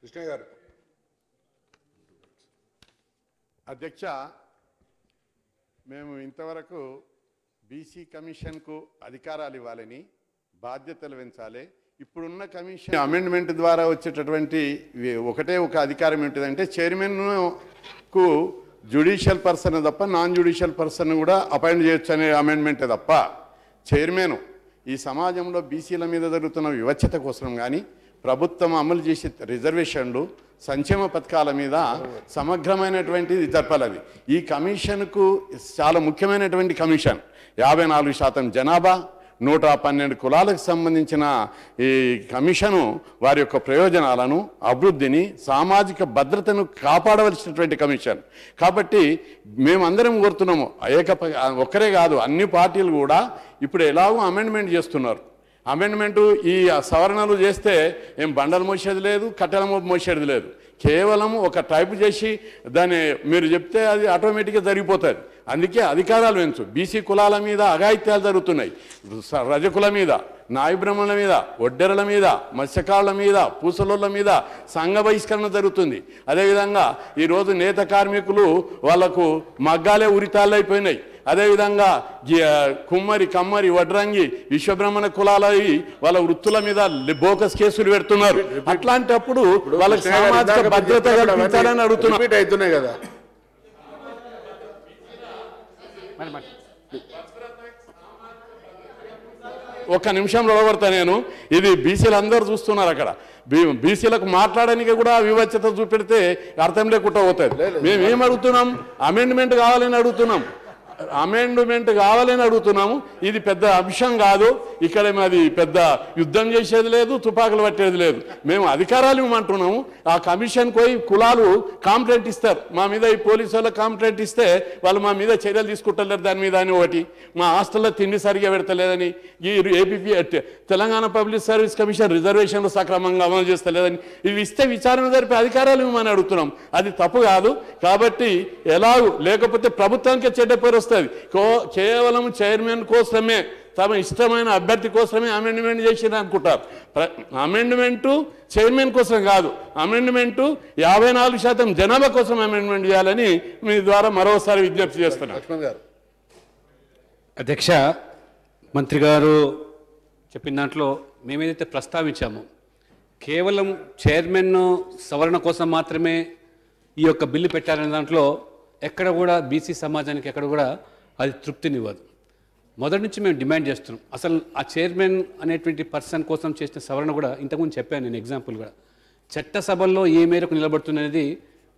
కృష్ణ గారు. అధ్యక్ష, మేము ఇంతవరకు బీసీ కమిషన్కు అధికారాలు ఇవ్వాలని, బాధ్యతలు పెంచాలి. ఇప్పుడున్న కమిషన్ అమెండ్మెంట్ ద్వారా వచ్చేటటువంటి ఒకటే ఒక అధికారం ఏంటిదంటే చైర్మన్కు జ్యుడిషియల్ పర్సన్ తప్ప నాన్ జ్యుడిషియల్ పర్సన్ కూడా అపాయింట్ చేయొచ్చు అనే అమెండ్మెంటే తప్ప చైర్మన్ ఈ సమాజంలో బీసీల మీద జరుగుతున్న వివక్షత కోసం కానీ ప్రభుత్వం అమలు చేసే రిజర్వేషన్లు సంక్షేమ పథకాల మీద సమగ్రమైనటువంటిది జరపాలది. ఈ కమిషన్కు చాలా ముఖ్యమైనటువంటి కమిషన్ 54% జనాభా 112 కులాలకు సంబంధించిన ఈ కమిషను వారి యొక్క ప్రయోజనాలను, అభివృద్ధిని, సామాజిక భద్రతను కాపాడవలసినటువంటి కమిషన్. కాబట్టి మేమందరం కోరుతున్నాము, ఒక్కరే కాదు అన్ని పార్టీలు కూడా ఇప్పుడు ఎలాగో అమెండ్మెంట్ చేస్తున్నారు. అమెండ్మెంటు ఈ సవరణలు చేస్తే ఏం బండలు మోసేది లేదు, కట్టెల మోసేది లేదు. కేవలం ఒక టైపు చేసి దాన్ని మీరు చెప్తే అది ఆటోమేటిక్గా జరిగిపోతుంది. అందుకే అధికారాలు పెంచు. బీసీ కులాల మీద అఘాయిత్యాలు జరుగుతున్నాయి. రజకుల మీద, నాయబ్రహ్మణుల మీద, ఒడ్డెరల మీద, మత్స్యకారుల మీద, పూసలోళ్ళ మీద సంఘ బహిష్కరణ జరుగుతుంది. అదేవిధంగా ఈరోజు నేత కార్మికులు వాళ్లకు మగ్గాలే ఉరితాళ్ళైపోయినాయి. అదేవిధంగా కుమ్మరి, కమ్మరి, వడ్రంగి, విశ్వబ్రహ్మణ కులాలవి వాళ్ళ వృత్తుల మీద బోకస్ కేసులు పెడుతున్నారు. అట్లాంటప్పుడు వాళ్ళకి సామాజిక భద్రత కల్పించాలని అడుగుతున్నారు కదా. ఒక్క నిమిషంలో ఓడగొడతా నేను. ఇది బీసీలు అందరూ చూస్తున్నారు. అక్కడ బీసీలకు మాట్లాడడానికి కూడా వివక్షత చూపెడితే అర్థం లేకుండా పోతుంది. మేము ఏం అడుగుతున్నాం? అమెండ్మెంట్ కావాలని అడుగుతున్నాం. అమెండ్మెంట్ కావాలని అడుగుతున్నాము. ఇది పెద్ద అంశం కాదు. ఇక్కడ మాది పెద్ద యుద్ధం చేసేది లేదు, తుపాకులు పట్టేది లేదు. మేము అధికారాలు ఇవ్వమంటున్నాము. ఆ కమిషన్ పోయి కులాలు కాంప్లైంట్ ఇస్తారు. మా మీద ఈ పోలీసు వాళ్ళకి కాంప్లైంట్ ఇస్తే వాళ్ళు మా మీద చర్యలు తీసుకుంటలేరు దాని మీద అని ఒకటి, మా హాస్టల్లో తిండి సరిగా పెడతలేదని, ఈ ఏపీపీ తెలంగాణ పబ్లిక్ సర్వీస్ కమిషన్ రిజర్వేషన్లు సక్రమంగా అమలు చేస్తలేదని, ఇవి ఇస్తే విచారణ జరిపే అధికారాలు ఇవ్వమని అడుగుతున్నాం. అది తప్పు కాదు. కాబట్టి ఎలాగూ లేకపోతే ప్రభుత్వానికి చెడ్డ పేరు వస్తుంది. కేవలం చైర్మన్ కోసమే, తమ ఇష్టమైన అభ్యర్థి కోసమే అమెండ్మెంట్ చేసిన అనుకుంటారు. అమెండ్మెంటు చైర్మన్ కోసం కాదు, అమెండ్మెంటు 54% జనాభా కోసం అమెండ్మెంట్ చేయాలని మీ ద్వారా మరోసారి విజ్ఞప్తి చేస్తున్నాను. లక్ష్మణ్ గారు. అధ్యక్ష, మంత్రి గారు చెప్పిన దాంట్లో మేమేదైతే ప్రస్తావించామో కేవలం చైర్మన్ సవరణ కోసం మాత్రమే ఈ యొక్క బిల్లు పెట్టారనే దాంట్లో ఎక్కడ కూడా బీసీ సమాజానికి ఎక్కడ కూడా అది తృప్తినివ్వదు. మొదటి నుంచి మేము డిమాండ్ చేస్తున్నాం. అసలు ఆ చైర్మన్ అనేటువంటి పర్సన్ కోసం చేసిన సవరణ కూడా ఇంతకుముందు చెప్పాను నేను ఎగ్జాంపుల్ కూడా. చట్టసభల్లో ఏ మేరకు నిలబడుతున్నది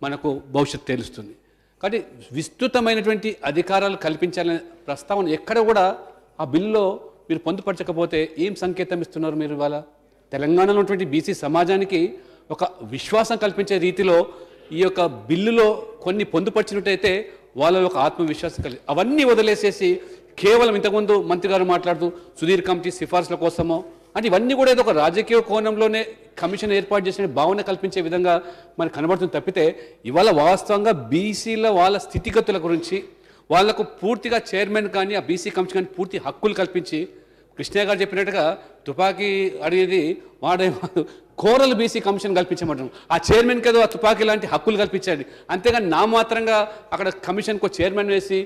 మనకు భవిష్యత్తు తెలుస్తుంది. కాబట్టి విస్తృతమైనటువంటి అధికారాలు కల్పించాలనే ప్రస్తావన ఎక్కడ కూడా ఆ బిల్లులో మీరు పొందుపరచకపోతే ఏం సంకేతం ఇస్తున్నారు మీరు? ఇవాళ తెలంగాణలో ఉన్నటువంటి బీసీ సమాజానికి ఒక విశ్వాసం కల్పించే రీతిలో ఈ యొక్క బిల్లులో కొన్ని పొందుపరిచినట్టయితే వాళ్ళ ఒక ఆత్మవిశ్వాసం కలిగి అవన్నీ వదిలేసేసి కేవలం ఇంతకుముందు మంత్రి గారు మాట్లాడుతూ సుధీర్ కమిటీ సిఫార్సుల కోసమో అంటే ఇవన్నీ కూడా ఏదో ఒక రాజకీయ కోణంలోనే కమిషన్ ఏర్పాటు చేసిన భావన కల్పించే విధంగా మనకు కనబడుతుంది తప్పితే ఇవాళ వాస్తవంగా బీసీల వాళ్ళ స్థితిగతుల గురించి వాళ్లకు పూర్తిగా చైర్మన్ కానీ ఆ బీసీ కమిషన్ కానీ పూర్తి హక్కులు కల్పించి కృష్ణ గారు చెప్పినట్టుగా తుపాకీ అడిగేది వాడే కోరల్ బీసీ కమిషన్ కల్పించమంటాం. ఆ చైర్మన్కి ఏదో ఆ తుపాకీ లాంటి హక్కులు కల్పించండి. అంతేగాని నా మాత్రంగా అక్కడ కమిషన్కు చైర్మన్ వేసి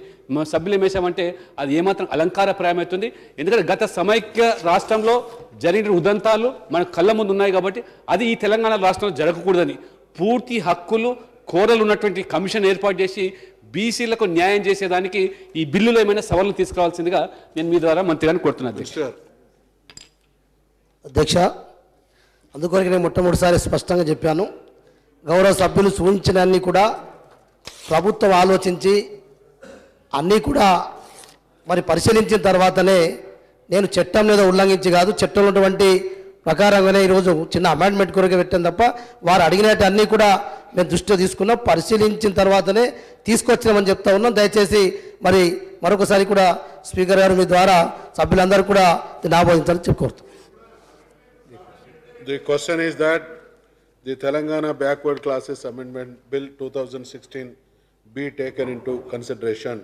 సభ్యులు వేసామంటే అది ఏమాత్రం అలంకారప్రాయమవుతుంది. ఎందుకంటే గత సమైక్య రాష్ట్రంలో జరిగిన ఉదంతాలు మన కళ్ళ ముందు ఉన్నాయి కాబట్టి అది ఈ తెలంగాణ రాష్ట్రంలో జరగకూడదని పూర్తి హక్కులు కోరలు ఉన్నటువంటి కమిషన్ ఏర్పాటు చేసి బీసీలకు న్యాయం చేసేదానికి ఈ బిల్లులో ఏమైనా సవరణలు తీసుకురావాల్సిందిగా నేను మీ ద్వారా మంత్రి గారిని కోరుతున్నాను. అధ్యక్ష, అందుకొరకు నేను మొట్టమొదటిసారి స్పష్టంగా చెప్పాను. గౌరవ సభ్యులు సూచించిన అన్నీ కూడా ప్రభుత్వం ఆలోచించి అన్నీ కూడా మరి పరిశీలించిన తర్వాతనే నేను చట్టం మీద ఉల్లంఘించి కాదు, చట్టంలో ఉన్నటువంటి ప్రకారంగానే ఈరోజు చిన్న అమెండ్మెంట్ కొరకు పెట్టాను తప్ప వారు అడిగినట్టు అన్నీ కూడా మేము దృష్టిలో తీసుకున్నాం, పరిశీలించిన తర్వాతనే తీసుకొచ్చినామని చెప్తా ఉన్నాం. దయచేసి మరి మరొకసారి కూడా స్పీకర్ గారు మీ ద్వారా సభ్యులందరూ కూడా దీన్ని ఆమోదించాలని చెప్పుకోరుతాం. The question is that the Telangana Backward Classes Amendment Bill 2016 be taken into consideration.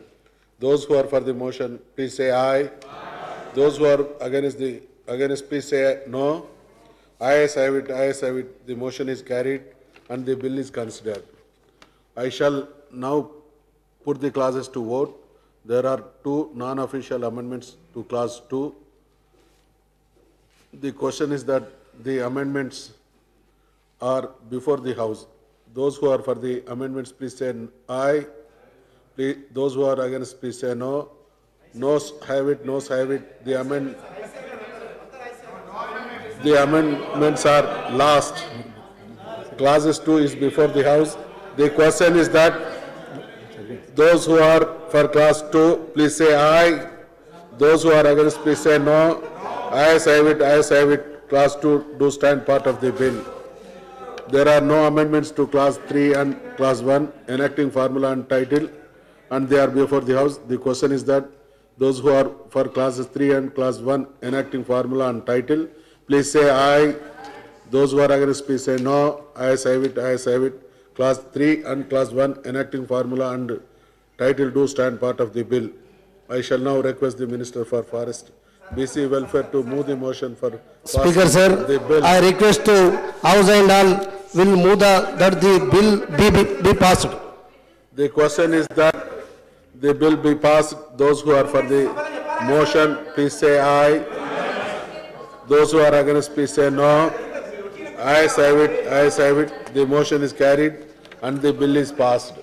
Those who are for the motion, please say aye. Those who are against, please say no. Ayes have it, ayes have it. The motion is carried. and the bill is considered. I shall now put the clauses to vote. There are 2 non-official amendments to clause 2. The question is that the amendments are before the House. Those who are for the amendments, please say aye. Please, those who are against, please say no. Noes have it, noes have it. The amendments are last. Clauses 2 is before the House. The question is that those who are for clause 2, please say aye. Those who are against, please say no. Ayes have it, ayes have it. Clause 2 do stand part of the bill. There are no amendments to clause 3 and clause 1, enacting formula and title, and they are before the House. The question is that those who are for clauses 3 and clause 1, enacting formula and title, please say aye. Those who are against, please say no. Ayes have it, ayes have it. Clause 3 and clause 1, enacting formula and title do stand part of the bill. I shall now request the Minister for Forest, BC Welfare to move the motion for Speaker, sir, the bill. I request to House and all will move that the bill be passed. The question is that the bill be passed. Those who are for the motion, please say aye. Those who are against, please say no. Ayes have it, ayes have it. The motion is carried and the bill is passed.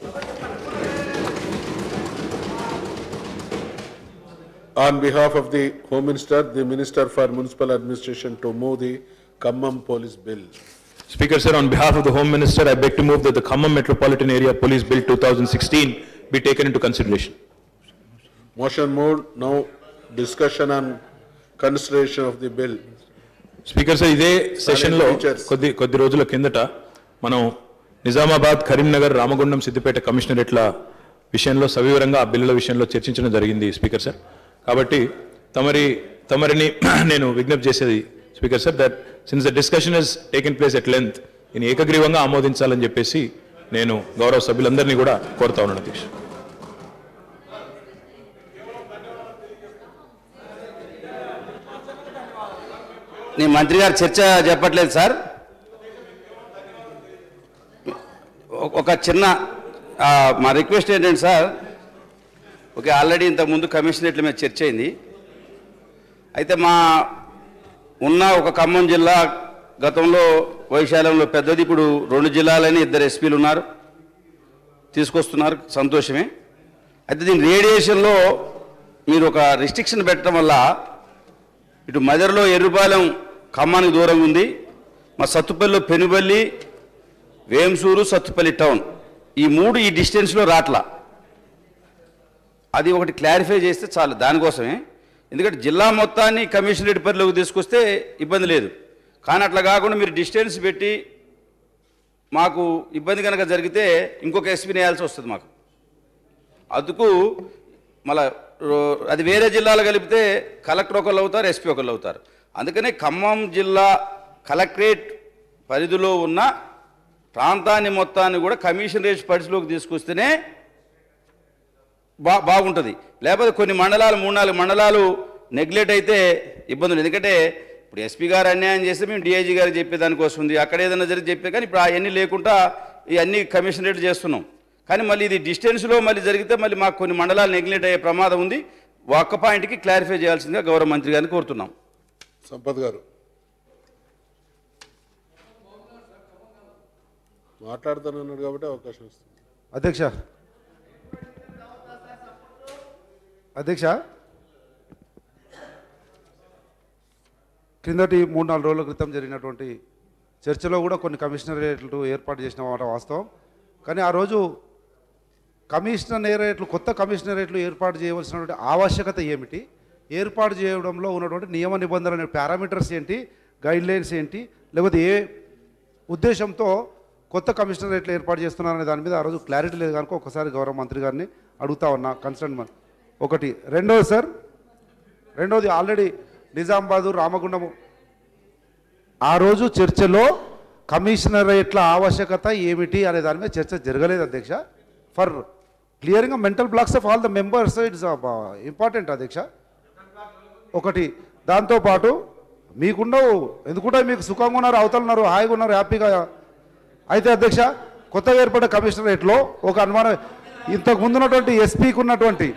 On behalf of the Home Minister, the Minister for Municipal Administration to move the Khammam Police Bill. Speaker, sir, on behalf of the Home Minister, I beg to move that the Khammam Metropolitan Area Police Bill 2016 be taken into consideration. Motion moved. Now discussion on consideration of the bill. Speaker sir ఇదే సెషన్లో కొద్ది రోజుల కిందట మనం నిజామాబాద్, కరీంనగర్, రామగుండం, సిద్దిపేట కమిషనరేట్ల విషయంలో సవివరంగా ఆ బిల్లుల విషయంలో చర్చించడం జరిగింది స్పీకర్ సార్. కాబట్టి తమరిని నేను విజ్ఞప్తి చేసేది speaker sir, that since the discussion has taken place at length, దీన్ని ఏకగ్రీవంగా ఆమోదించాలని చెప్పేసి నేను గౌరవ సభ్యులందరినీ కూడా కోరుతా ఉన్నాను అధ్యక్ష. నేను మంత్రి గారు చర్చ చెప్పట్లేదు సార్. ఒక చిన్న మా రిక్వెస్ట్ ఏంటంటే సార్, ఓకే ఆల్రెడీ ఇంతకుముందు కమిషనరేట్ల మీద చర్చ అయింది. అయితే మా ఉన్న ఒక ఖమ్మం జిల్లా గతంలో వైశాల్యంలో పెద్దది, ఇప్పుడు 2 జిల్లాలని 2 ఎస్పీలు ఉన్నారు, తీసుకొస్తున్నారు, సంతోషమే. అయితే దీని రేడియేషన్లో మీరు ఒక రిస్ట్రిక్షన్ పెట్టడం వల్ల ఇటు మదర్లో ఎర్రుపాలెం ఖమ్మానికి దూరంగా ఉంది, మా సత్తుపల్లిలో పెనుబల్లి, వేంసూరు, సత్తుపల్లి టౌన్ ఈ 3 ఈ డిస్టెన్స్లో రాట్లా. అది ఒకటి క్లారిఫై చేస్తే చాలు దానికోసమే. ఎందుకంటే జిల్లా మొత్తాన్ని కమిషనరేట్ పరిధిలోకి తీసుకొస్తే ఇబ్బంది లేదు, కానీ అట్లా కాకుండా మీరు డిస్టెన్స్ పెట్టి మాకు ఇబ్బంది కనుక జరిగితే ఇంకొక ఎస్పీని వేయాల్సి వస్తుంది మాకు. అందుకు మళ్ళా అది వేరే జిల్లాలో కలిపితే కలెక్టర్ ఒకళ్ళు అవుతారు, ఎస్పీ ఒకళ్ళు అవుతారు. అందుకనే ఖమ్మం జిల్లా కలెక్టరేట్ పరిధిలో ఉన్న ప్రాంతాన్ని మొత్తాన్ని కూడా కమిషనరేట్ పరిధిలోకి తీసుకొస్తేనే బాగుంటుంది. లేకపోతే కొన్ని మండలాలు 3-4 మండలాలు నెగ్లెక్ట్ అయితే ఇబ్బందులు. ఎందుకంటే ఇప్పుడు ఎస్పీ గారు అన్యాయం చేస్తే మేము డిఐజీ గారికి చెప్పేదానికోసం ఉంది, అక్కడ ఏదైనా జరిగి చెప్పే, కానీ ఇప్పుడు అవన్నీ లేకుండా ఇవన్నీ కమిషనరేట్ చేస్తున్నాం. కానీ మళ్ళీ ఇది డిస్టెన్స్లో మళ్ళీ జరిగితే మళ్ళీ మాకు కొన్ని మండలాలు నెగ్లెక్ట్ అయ్యే ప్రమాదం ఉంది. ఒక్క పాయింట్కి క్లారిఫై చేయాల్సిందిగా గౌరవ మంత్రి గారిని కోరుతున్నాం. సంపత్ గారు మాట్లాడుతానన్నాడు కాబట్టి అవకాశం ఇస్తుంది. అధ్యక్ష క్రిందటి 3-4 రోజుల క్రితం జరిగినటువంటి చర్చలో కూడా కొన్ని కమిషనరేట్లు ఏర్పాటు చేసిన మాట వాస్తవం. కానీ ఆ రోజు కొత్త కమిషనరేట్లు ఏర్పాటు చేయవలసినటువంటి ఆవశ్యకత ఏమిటి, ఏర్పాటు చేయడంలో ఉన్నటువంటి నియమ నిబంధనలు, పారామీటర్స్ ఏంటి, గైడ్లైన్స్ ఏంటి, లేకపోతే ఏ ఉద్దేశంతో కొత్త కమిషనరేట్లు ఏర్పాటు చేస్తున్నారనే దాని మీద ఆ రోజు క్లారిటీ లేదు కనుక ఒకసారి గౌరవ మంత్రి గారిని అడుగుతా ఉన్నా కన్సర్న్ ఒకటి. రెండోది ఆల్రెడీ నిజామాబాదు, రామగుండము ఆ రోజు చర్చలో కమిషనరేట్ల ఆవశ్యకత ఏమిటి అనే దాని మీద చర్చ జరగలేదు అధ్యక్ష. For clearing mental blocks of all the members it's important అధ్యక్ష. ఒకటి దాంతోపాటు మీకుండవు ఎందుకుంటే మీకు సుఖంగా ఉన్నారు, అవతల ఉన్నారు, హాయిగా ఉన్నారు, హ్యాపీగా అయితే అధ్యక్ష కొత్తగా ఏర్పడ్డ కమిషనరేట్లో ఒక అనుమానం, ఇంతకు ముందు ఉన్నటువంటి ఎస్పీకి ఉన్నటువంటి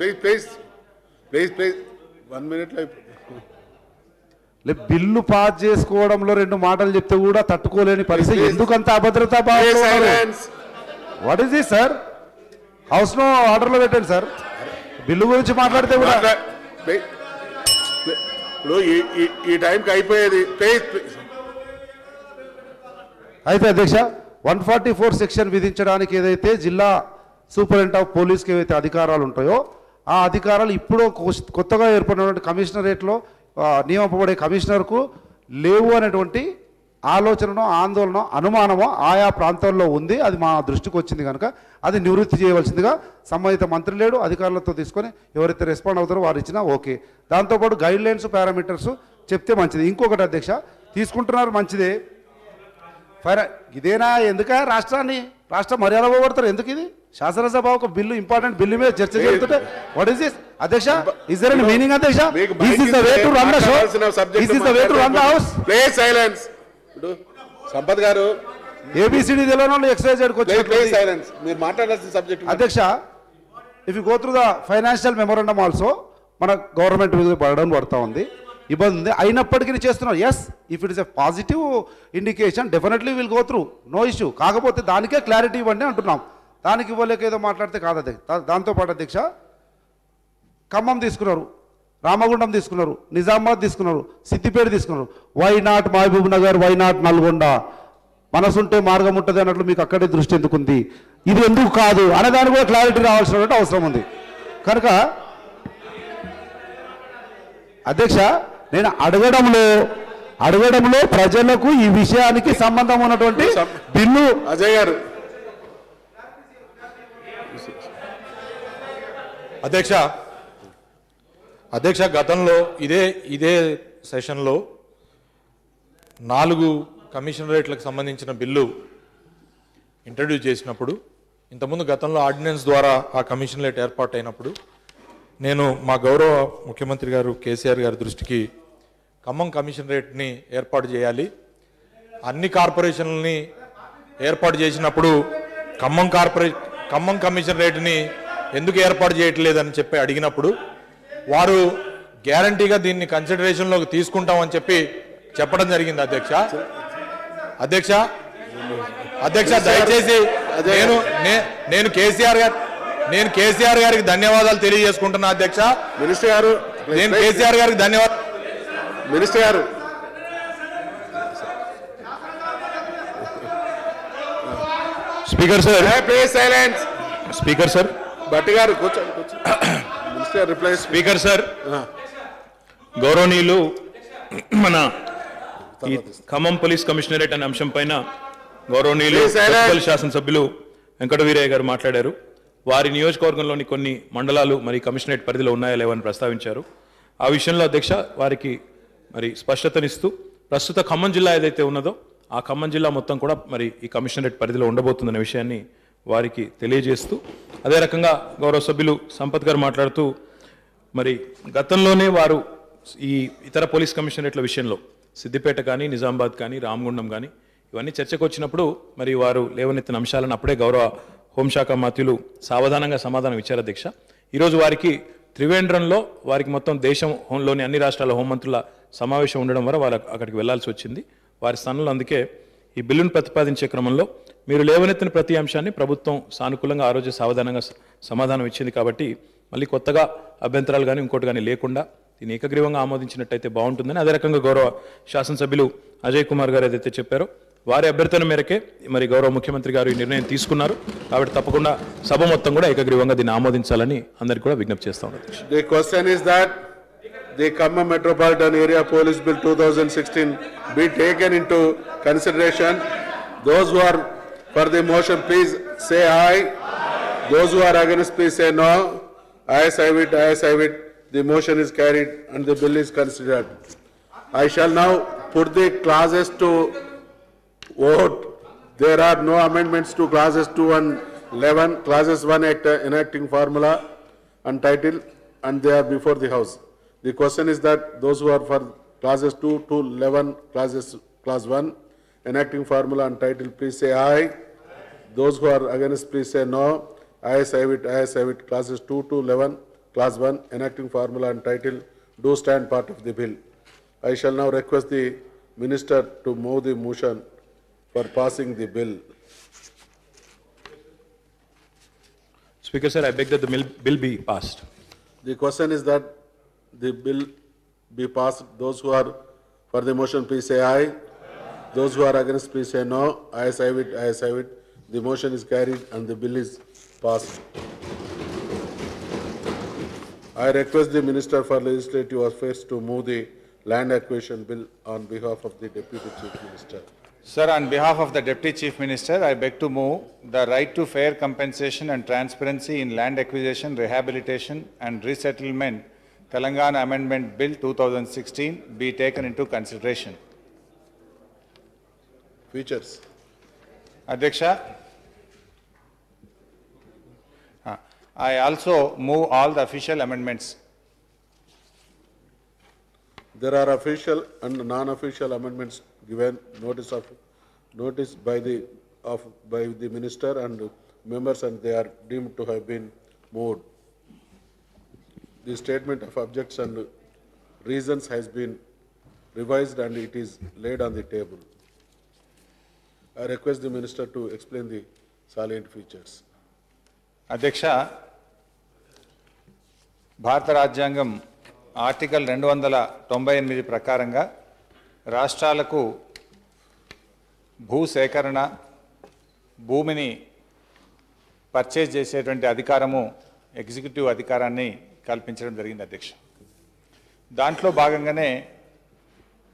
ప్లీజ్ 1 minute బిల్లు పాస్ చేసుకోవడంలో 2 మాటలు చెప్తే కూడా తట్టుకోలేని పరిస్థితి. ఎందుకంత అభద్రతా what is this sir? House లో ఆర్డర్లో పెట్టండి సార్. బిల్లు గురించి మాట్లాడితే కూడా ఇప్పుడు ఈ టైంకి అయిపోయేది. అయితే అధ్యక్ష 144 సెక్షన్ విధించడానికి ఏదైతే జిల్లా సూపరింటెండెంట్ ఆఫ్ పోలీస్కి ఏవైతే అధికారాలు ఉంటాయో ఆ అధికారాలు ఇప్పుడు కొత్తగా ఏర్పడినటువంటి కమిషనరేట్లో నియమింపబడే కమిషనర్కు లేవు అనేటువంటి ఆలోచననో ఆందోళన అనుమానమో ఆయా ప్రాంతాల్లో ఉంది. అది మా దృష్టికి వచ్చింది కనుక అది నివృత్తి చేయవలసిందిగా సంబంధిత మంత్రి లేడు అధికారులతో తీసుకొని ఎవరైతే రెస్పాండ్ అవుతారో వారు ఇచ్చినా ఓకే. దాంతోపాటు గైడ్ లైన్స్ పారామీటర్స్ చెప్తే మంచిది. ఇంకొకటి అధ్యక్ష తీసుకుంటున్నారు మంచిదే, ఇదేనా ఎందుక రాష్ట్ర మర్యాద పోగొడతారు ఎందుకు? ఇది శాసనసభ ఒక బిల్లు ఇంపార్టెంట్ బిల్లు మీద చర్చ జరుగుతుంటే వాట్ ఈస్ దిస్ అధ్యక్ష? ఇస్ దేర్ ఎనీ మీనింగ్ అధ్యక్ష? This is the way to run the show, this is the way to run the house. Please silence. Sampath గారు ఏబిసిడి తెలియని వాళ్ళు XYZ ప్లీజ్ సైలెన్స్. మీరు మాట్లాడాల్సిన సబ్జెక్ట్ అధ్యక్ష. If you go through the financial memorandum also మన government మీద burden పడుతూ ఉంది, ఇబ్బంది ఉంది. అయినప్పటికీ చేస్తున్నారు. Yes, if it is a positive indication definitely will go through, no issue. కాకపోతే దానికే క్లారిటీ ఇవ్వండి అంటున్నాం. దానికి ఇవ్వలేక ఏదో మాట్లాడితే కాదు అధ్యక్ష. దాంతోపాటు అధ్యక్ష ఖమ్మం తీసుకున్నారు, రామగుండం తీసుకున్నారు, నిజామాబాద్ తీసుకున్నారు, సిద్దిపేట తీసుకున్నారు. Why not Mahbub Nagar, why not Nalgonda? మనసుంటే మార్గం ఉంటుంది అన్నట్లు మీకు అక్కడే దృష్టి ఎందుకుంది? ఇది ఎందుకు కాదు అనే దానికి కూడా క్లారిటీ రావాల్సినటువంటి అవసరం ఉంది. కనుక అధ్యక్ష నేను అడగడంలో ప్రజలకు ఈ విషయానికి సంబంధం ఉన్నటువంటి బిల్లు అజయ్ గారు. అధ్యక్ష గతంలో ఇదే సెషన్లో 4 కమిషనరేట్లకు సంబంధించిన బిల్లు ఇంట్రడ్యూస్ చేసినప్పుడు, ఇంతకుముందు గతంలో ఆర్డినెన్స్ ద్వారా ఆ కమిషనరేట్ ఏర్పాటు అయినప్పుడు నేను మా గౌరవ ముఖ్యమంత్రి గారు కేసీఆర్ గారి దృష్టికి ఖమ్మం కమిషనరేట్ని ఏర్పాటు చేయాలి, అన్ని కార్పొరేషన్లని ఏర్పాటు చేసినప్పుడు ఖమ్మం కమిషనరేట్ని ఎందుకు ఏర్పాటు చేయట్లేదని చెప్పి అడిగినప్పుడు వారు గ్యారంటీగా దీన్ని కన్సిడరేషన్లోకి తీసుకుంటామని చెప్పడం జరిగింది అధ్యక్ష. దయచేసి నేను కేసీఆర్ గారికి ధన్యవాదాలు తెలియజేసుకుంటున్నా అధ్యక్ష. మినిస్టర్ గారు, నేను కేసీఆర్ గారికి ధన్యవాదాలు. మినిస్టర్ గారు speaker sir, please silence. Speaker sir, Bhatti గారు కూర్చోండి. Minister reply. స్పీకర్ సార్, గౌరవనీయులు మన ఈ ఖమ్మం పోలీస్ కమిషనరేట్ అనే అంశం పైన గౌరవనీయులు శాసనసభ్యులు వెంకట వీరయ్య గారు మాట్లాడారు. వారి నియోజకవర్గంలోని కొన్ని మండలాలు మరి కమిషనరేట్ పరిధిలో ఉన్నాయా లేవని ప్రస్తావించారు. ఆ విషయంలో అధ్యక్ష వారికి మరి స్పష్టతనిస్తూ ప్రస్తుత ఖమ్మం జిల్లా ఏదైతే ఉన్నదో ఆ ఖమ్మం జిల్లా మొత్తం కూడా మరి ఈ కమిషనరేట్ పరిధిలో ఉండబోతుందనే విషయాన్ని వారికి తెలియజేస్తూ, అదే రకంగా గౌరవ సభ్యులు సంపత్ గారు మాట్లాడుతూ మరి గతంలోనే వారు ఈ ఇతర పోలీస్ కమిషనరేట్ల విషయంలో సిద్దిపేట కానీ, నిజామాబాద్ కానీ, రామగుండం కానీ ఇవన్నీ చర్చకు వచ్చినప్పుడు మరి వారు లేవనెత్తిన అంశాలను అప్పుడే గౌరవ హోంశాఖ మంత్రులు సావధానంగా సమాధానం ఇచ్చారు అధ్యక్ష. ఈరోజు వారికి త్రివేంద్రంలో వారికి మొత్తం దేశంలోని అన్ని రాష్ట్రాల హోంమంత్రుల సమావేశం ఉండడం వల్ల వారు అక్కడికి వెళ్లాల్సి వచ్చింది. వారి స్థానంలో అందుకే ఈ బిల్లును ప్రతిపాదించే క్రమంలో మీరు లేవనెత్తిన ప్రతి అంశాన్ని ప్రభుత్వం సానుకూలంగా ఆ రోజు సావధానంగా సమాధానం ఇచ్చింది. కాబట్టి మళ్ళీ కొత్తగా అభ్యంతరాలు కానీ ఇంకోటి కానీ లేకుండా దీన్ని ఏకగ్రీవంగా ఆమోదించినట్టయితే బాగుంటుందని, అదే రకంగా గౌరవ శాసనసభ్యులు అజయ్ కుమార్ గారు ఏదైతే చెప్పారో వారి అభ్యర్థన మేరకే మరి గౌరవ ముఖ్యమంత్రి గారు ఈ నిర్ణయం తీసుకున్నారు. కాబట్టి తప్పకుండా సభ మొత్తం కూడా ఏకగ్రీవంగా దీన్ని ఆమోదించాలని అందరికీ కూడా విజ్ఞప్తి చేస్తా ఉన్నారు. The question is that the Khammam Metropolitan Area Police Bill 2016 be taken into consideration. Those who are for the motion, please say aye. Those who are against, please say no. Ayes have it, ayes have it. The motion is carried and the bill is considered. I shall now put the clauses to vote. There are no amendments to clauses 2 and 11. Clauses 1 enacting formula and title, and they are before the House. The question is that those who are for clauses 2 to 11, clause 1, enacting formula and title, please say aye. Those who are against, please say no. Ayes have it, ayes have it. Classes 2 to 11, Class 1, enacting formula and title, do stand part of the bill. I shall now request the Minister to move the motion for passing the bill. Speaker, sir, I beg that the bill be passed. The question is that the bill be passed. Those who are for the motion, please say aye. Those who are against, please say no. Ayes have it, ayes have it. The motion is carried and the bill is passed. I request the Minister for Legislative Affairs to move the land acquisition bill on behalf of the Deputy Chief Minister. Sir, on behalf of the Deputy Chief Minister, I beg to move the right to fair compensation and transparency in land acquisition, rehabilitation and resettlement, Telangana Amendment Bill 2016 be taken into consideration. Features. Adhyaksha, I also move all the official amendments. There are official and non-official amendments given notice by the Minister and members, and they are deemed to have been moved. The statement of objects and reasons has been revised and it is laid on the table. I request the Minister to explain the salient features. Adhyaksha, Bharata Rajyangam article 298 ప్రకారంగా రాష్ట్రాలకు భూసేకరణ, భూమిని purchase చేసేటువంటి అధికారము, executive అధికారాన్ని కల్పించడం జరిగింది అధ్యక్ష. దాంట్లో భాగంగానే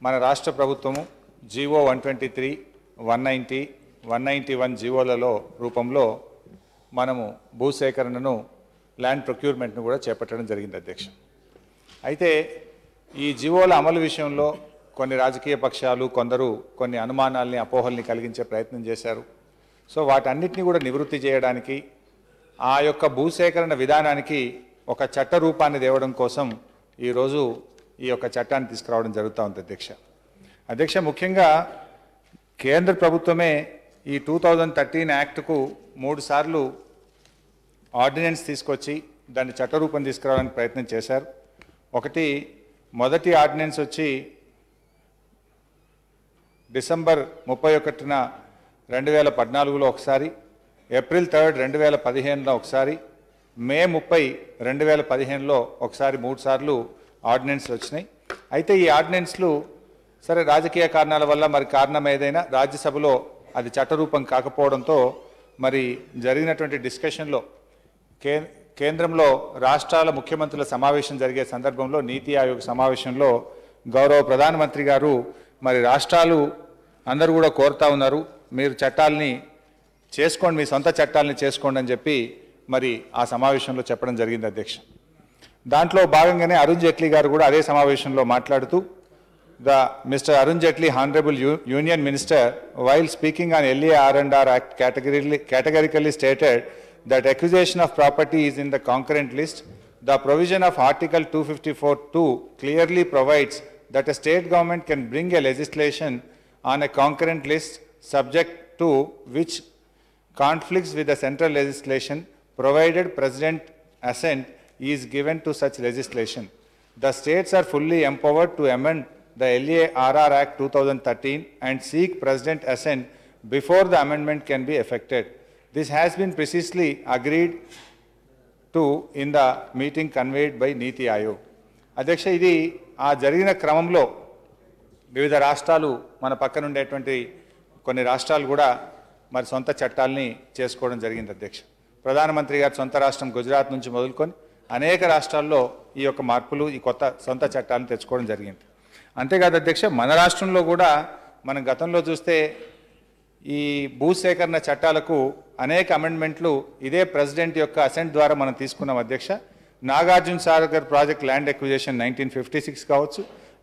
మన రాష్ట్ర ప్రభుత్వము జీవో 123, 190, 191 జీవోలలో రూపంలో మనము భూసేకరణను, ల్యాండ్ ప్రొక్యూర్మెంట్ను కూడా చేపట్టడం జరిగింది అధ్యక్ష. అయితే ఈ జీవోల అమలు విషయంలో కొన్ని రాజకీయ పక్షాలు కొందరు కొన్ని అనుమానాల్ని, అపోహల్ని కలిగించే ప్రయత్నం చేశారు. సో వాటన్నిటిని కూడా నివృత్తి చేయడానికి, ఆ యొక్క భూసేకరణ విధానానికి ఒక చట్ట రూపాన్ని తేవడం కోసం ఈరోజు ఈ యొక్క చట్టాన్ని తీసుకురావడం జరుగుతూ ఉంది అధ్యక్ష. ముఖ్యంగా కేంద్ర ప్రభుత్వమే ఈ 2013 యాక్ట్కు 3 సార్లు ఆర్డినెన్స్ తీసుకొచ్చి దాన్ని చట్టరూపం తీసుకురావడానికి ప్రయత్నం చేశారు. మొదటి ఆర్డినెన్స్ వచ్చి డిసెంబర్ 31న 2014లో ఒకసారి, ఏప్రిల్ 3, 2015లో ఒకసారి, మే 30, 2015లో ఒకసారి 3 సార్లు ఆర్డినెన్స్లు వచ్చినాయి. అయితే ఈ ఆర్డినెన్స్లు సరే రాజకీయ కారణాల వల్ల మరి కారణం ఏదైనా రాజ్యసభలో అది చట్టరూపం కాకపోవడంతో మరి జరిగినటువంటి డిస్కషన్లో కేంద్రంలో రాష్ట్రాల ముఖ్యమంత్రుల సమావేశం జరిగే సందర్భంలో నీతి ఆయోగ్ సమావేశంలో గౌరవ ప్రధానమంత్రి గారు మరి రాష్ట్రాలు అందరూ కూడా కోరుతా ఉన్నారు, మీరు చట్టాలని చేసుకోండి, మీ సొంత చట్టాలని చేసుకోండి అని చెప్పి మరి ఆ సమావేశంలో చెప్పడం జరిగింది అధ్యక్ష. దాంట్లో భాగంగానే అరుణ్ జైట్లీ గారు కూడా అదే సమావేశంలో మాట్లాడుతూ Mr. Arun Jaitley, Honorable Union Minister, while speaking on LAR&R Act, categorically stated that acquisition of property is in the concurrent list. The provision of Article 254(2) clearly provides that a state government can bring a legislation on a concurrent list subject to which conflicts with the central legislation, provided President assent is given to such legislation. The states are fully empowered to amend the LARR Act 2013 and seek President assent before the amendment can be effected. This has been precisely agreed to in the meeting convened by Niti Aayog. అధ్యక్ష, ఇది ఆ జరిగిన క్రమంలో వివిధ రాష్ట్రాలు, మన పక్కన ఉండేటువంటి కొన్ని రాష్ట్రాలు కూడా మరి సొంత చట్టాలని చేసుకోవడం జరిగింది అధ్యక్ష. ప్రధానమంత్రి గారు సొంత రాష్ట్రం గుజరాత్ నుంచి మొదలుకొని అనేక రాష్ట్రాల్లో ఈ యొక్క మార్పులు, ఈ కొత్త సొంత చట్టాలను తెచ్చుకోవడం జరిగింది. అంతేకాదు అధ్యక్ష, మన రాష్ట్రంలో కూడా మనం గతంలో చూస్తే ఈ భూసేకరణ చట్టాలకు అనేక అమెండ్మెంట్లు ఇదే ప్రెసిడెంట్ యొక్క అసెంట్ ద్వారా మనం తీసుకున్నాం అధ్యక్ష. Nagarjuna Sagar project land acquisition 1956 కావచ్చు,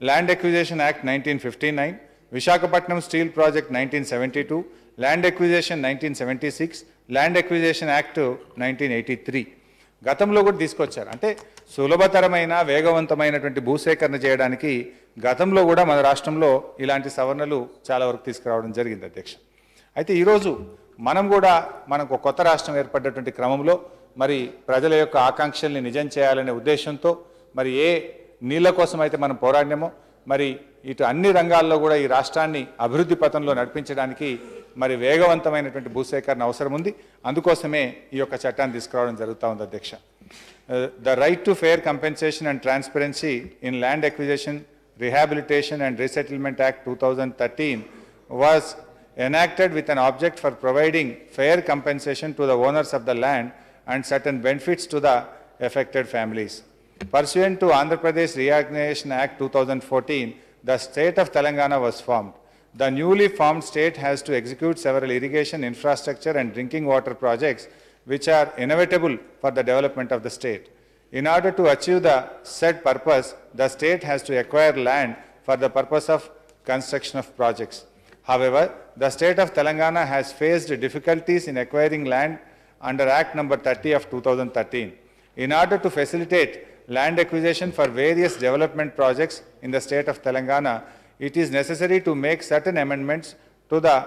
land acquisition act 1959, Visakhapatnam steel project 1972, land acquisition 1976, land acquisition act 1983. గతంలో కూడా తీసుకొచ్చారు. అంటే సులభతరమైన వేగవంతమైనటువంటి భూసేకరణ చేయడానికి గతంలో కూడా మన రాష్ట్రంలో ఇలాంటి సవరణలు చాలా వరకు తీసుకురావడం జరిగింది అధ్యక్ష. అయితే ఈరోజు మనం కూడా మనకు కొత్త రాష్ట్రం ఏర్పడ్డటువంటి క్రమంలో మరి ప్రజల యొక్క ఆకాంక్షల్ని నిజం చేయాలనే ఉద్దేశంతో మరి ఏ నీళ్ళ కోసం అయితే మనం పోరాడినామో మరి ఇటు అన్ని రంగాల్లో కూడా ఈ రాష్ట్రాన్ని అభివృద్ధి పథంలో నడిపించడానికి మరి వేగవంతమైనటువంటి భూసేకరణ అవసరం ఉంది. అందుకోసమే ఈ యొక్క చట్టాన్ని తీసుకురావడం జరుగుతూ ఉంది అధ్యక్ష. The right to fair compensation and transparency in land acquisition, rehabilitation and resettlement act 2013 was enacted with an object for providing fair compensation to the owners of the land and certain benefits to the affected families. Pursuant to Andhra Pradesh Reorganization Act 2014, the state of Telangana was formed. The newly formed state has to execute several irrigation, infrastructure and drinking water projects which are inevitable for the development of the state. In order to achieve the said purpose, the state has to acquire land for the purpose of construction of projects. However, the state of Telangana has faced difficulties in acquiring land under Act number 30 of 2013. In order to facilitate land acquisition for various development projects in the state of Telangana, it is necessary to make certain amendments to the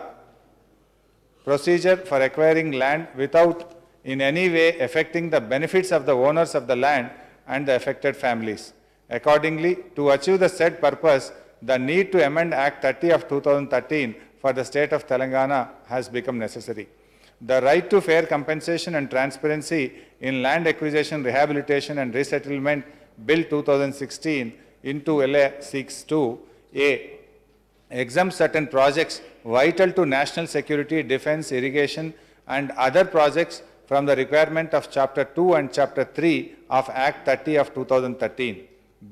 procedure for acquiring land without in any way affecting the benefits of the owners of the land and the affected families. Accordingly, to achieve the said purpose, the need to amend Act 30 of 2013 for the state of Telangana has become necessary. The right to fair compensation and transparency in land acquisition, rehabilitation and resettlement Bill 2016 into LA 62A exempts certain projects vital to national security, defense, irrigation and other projects from the requirement of Chapter 2 and Chapter 3 of Act 30 of 2013.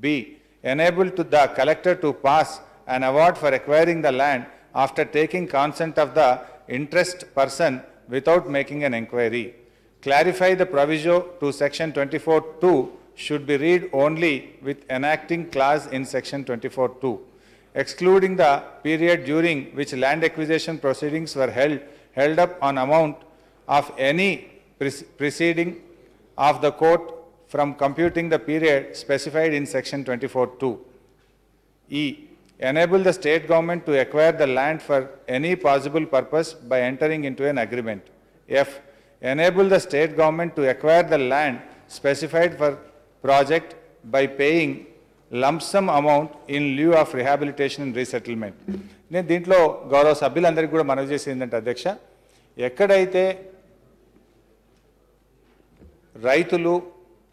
B. Enable to the collector to pass an award for acquiring the land after taking consent of the interest person without making an inquiry. Clarify the proviso to Section 24(2) should be read only with enacting clause in Section 24(2), excluding the period during which land acquisition proceedings were held up on amount of any proceeding of the court from computing the period specified in Section 24(2). E. Enable the state government to acquire the land for any possible purpose by entering into an agreement. F. Enable the state government to acquire the land specified for project by paying lump sum amount in lieu of rehabilitation and resettlement. నేను దీంట్లో గౌరవ సభ్యులందరికీ కూడా మనవి చేసేది ఏంటంటే అధ్యక్ష, ఎక్కడైతే రైతులు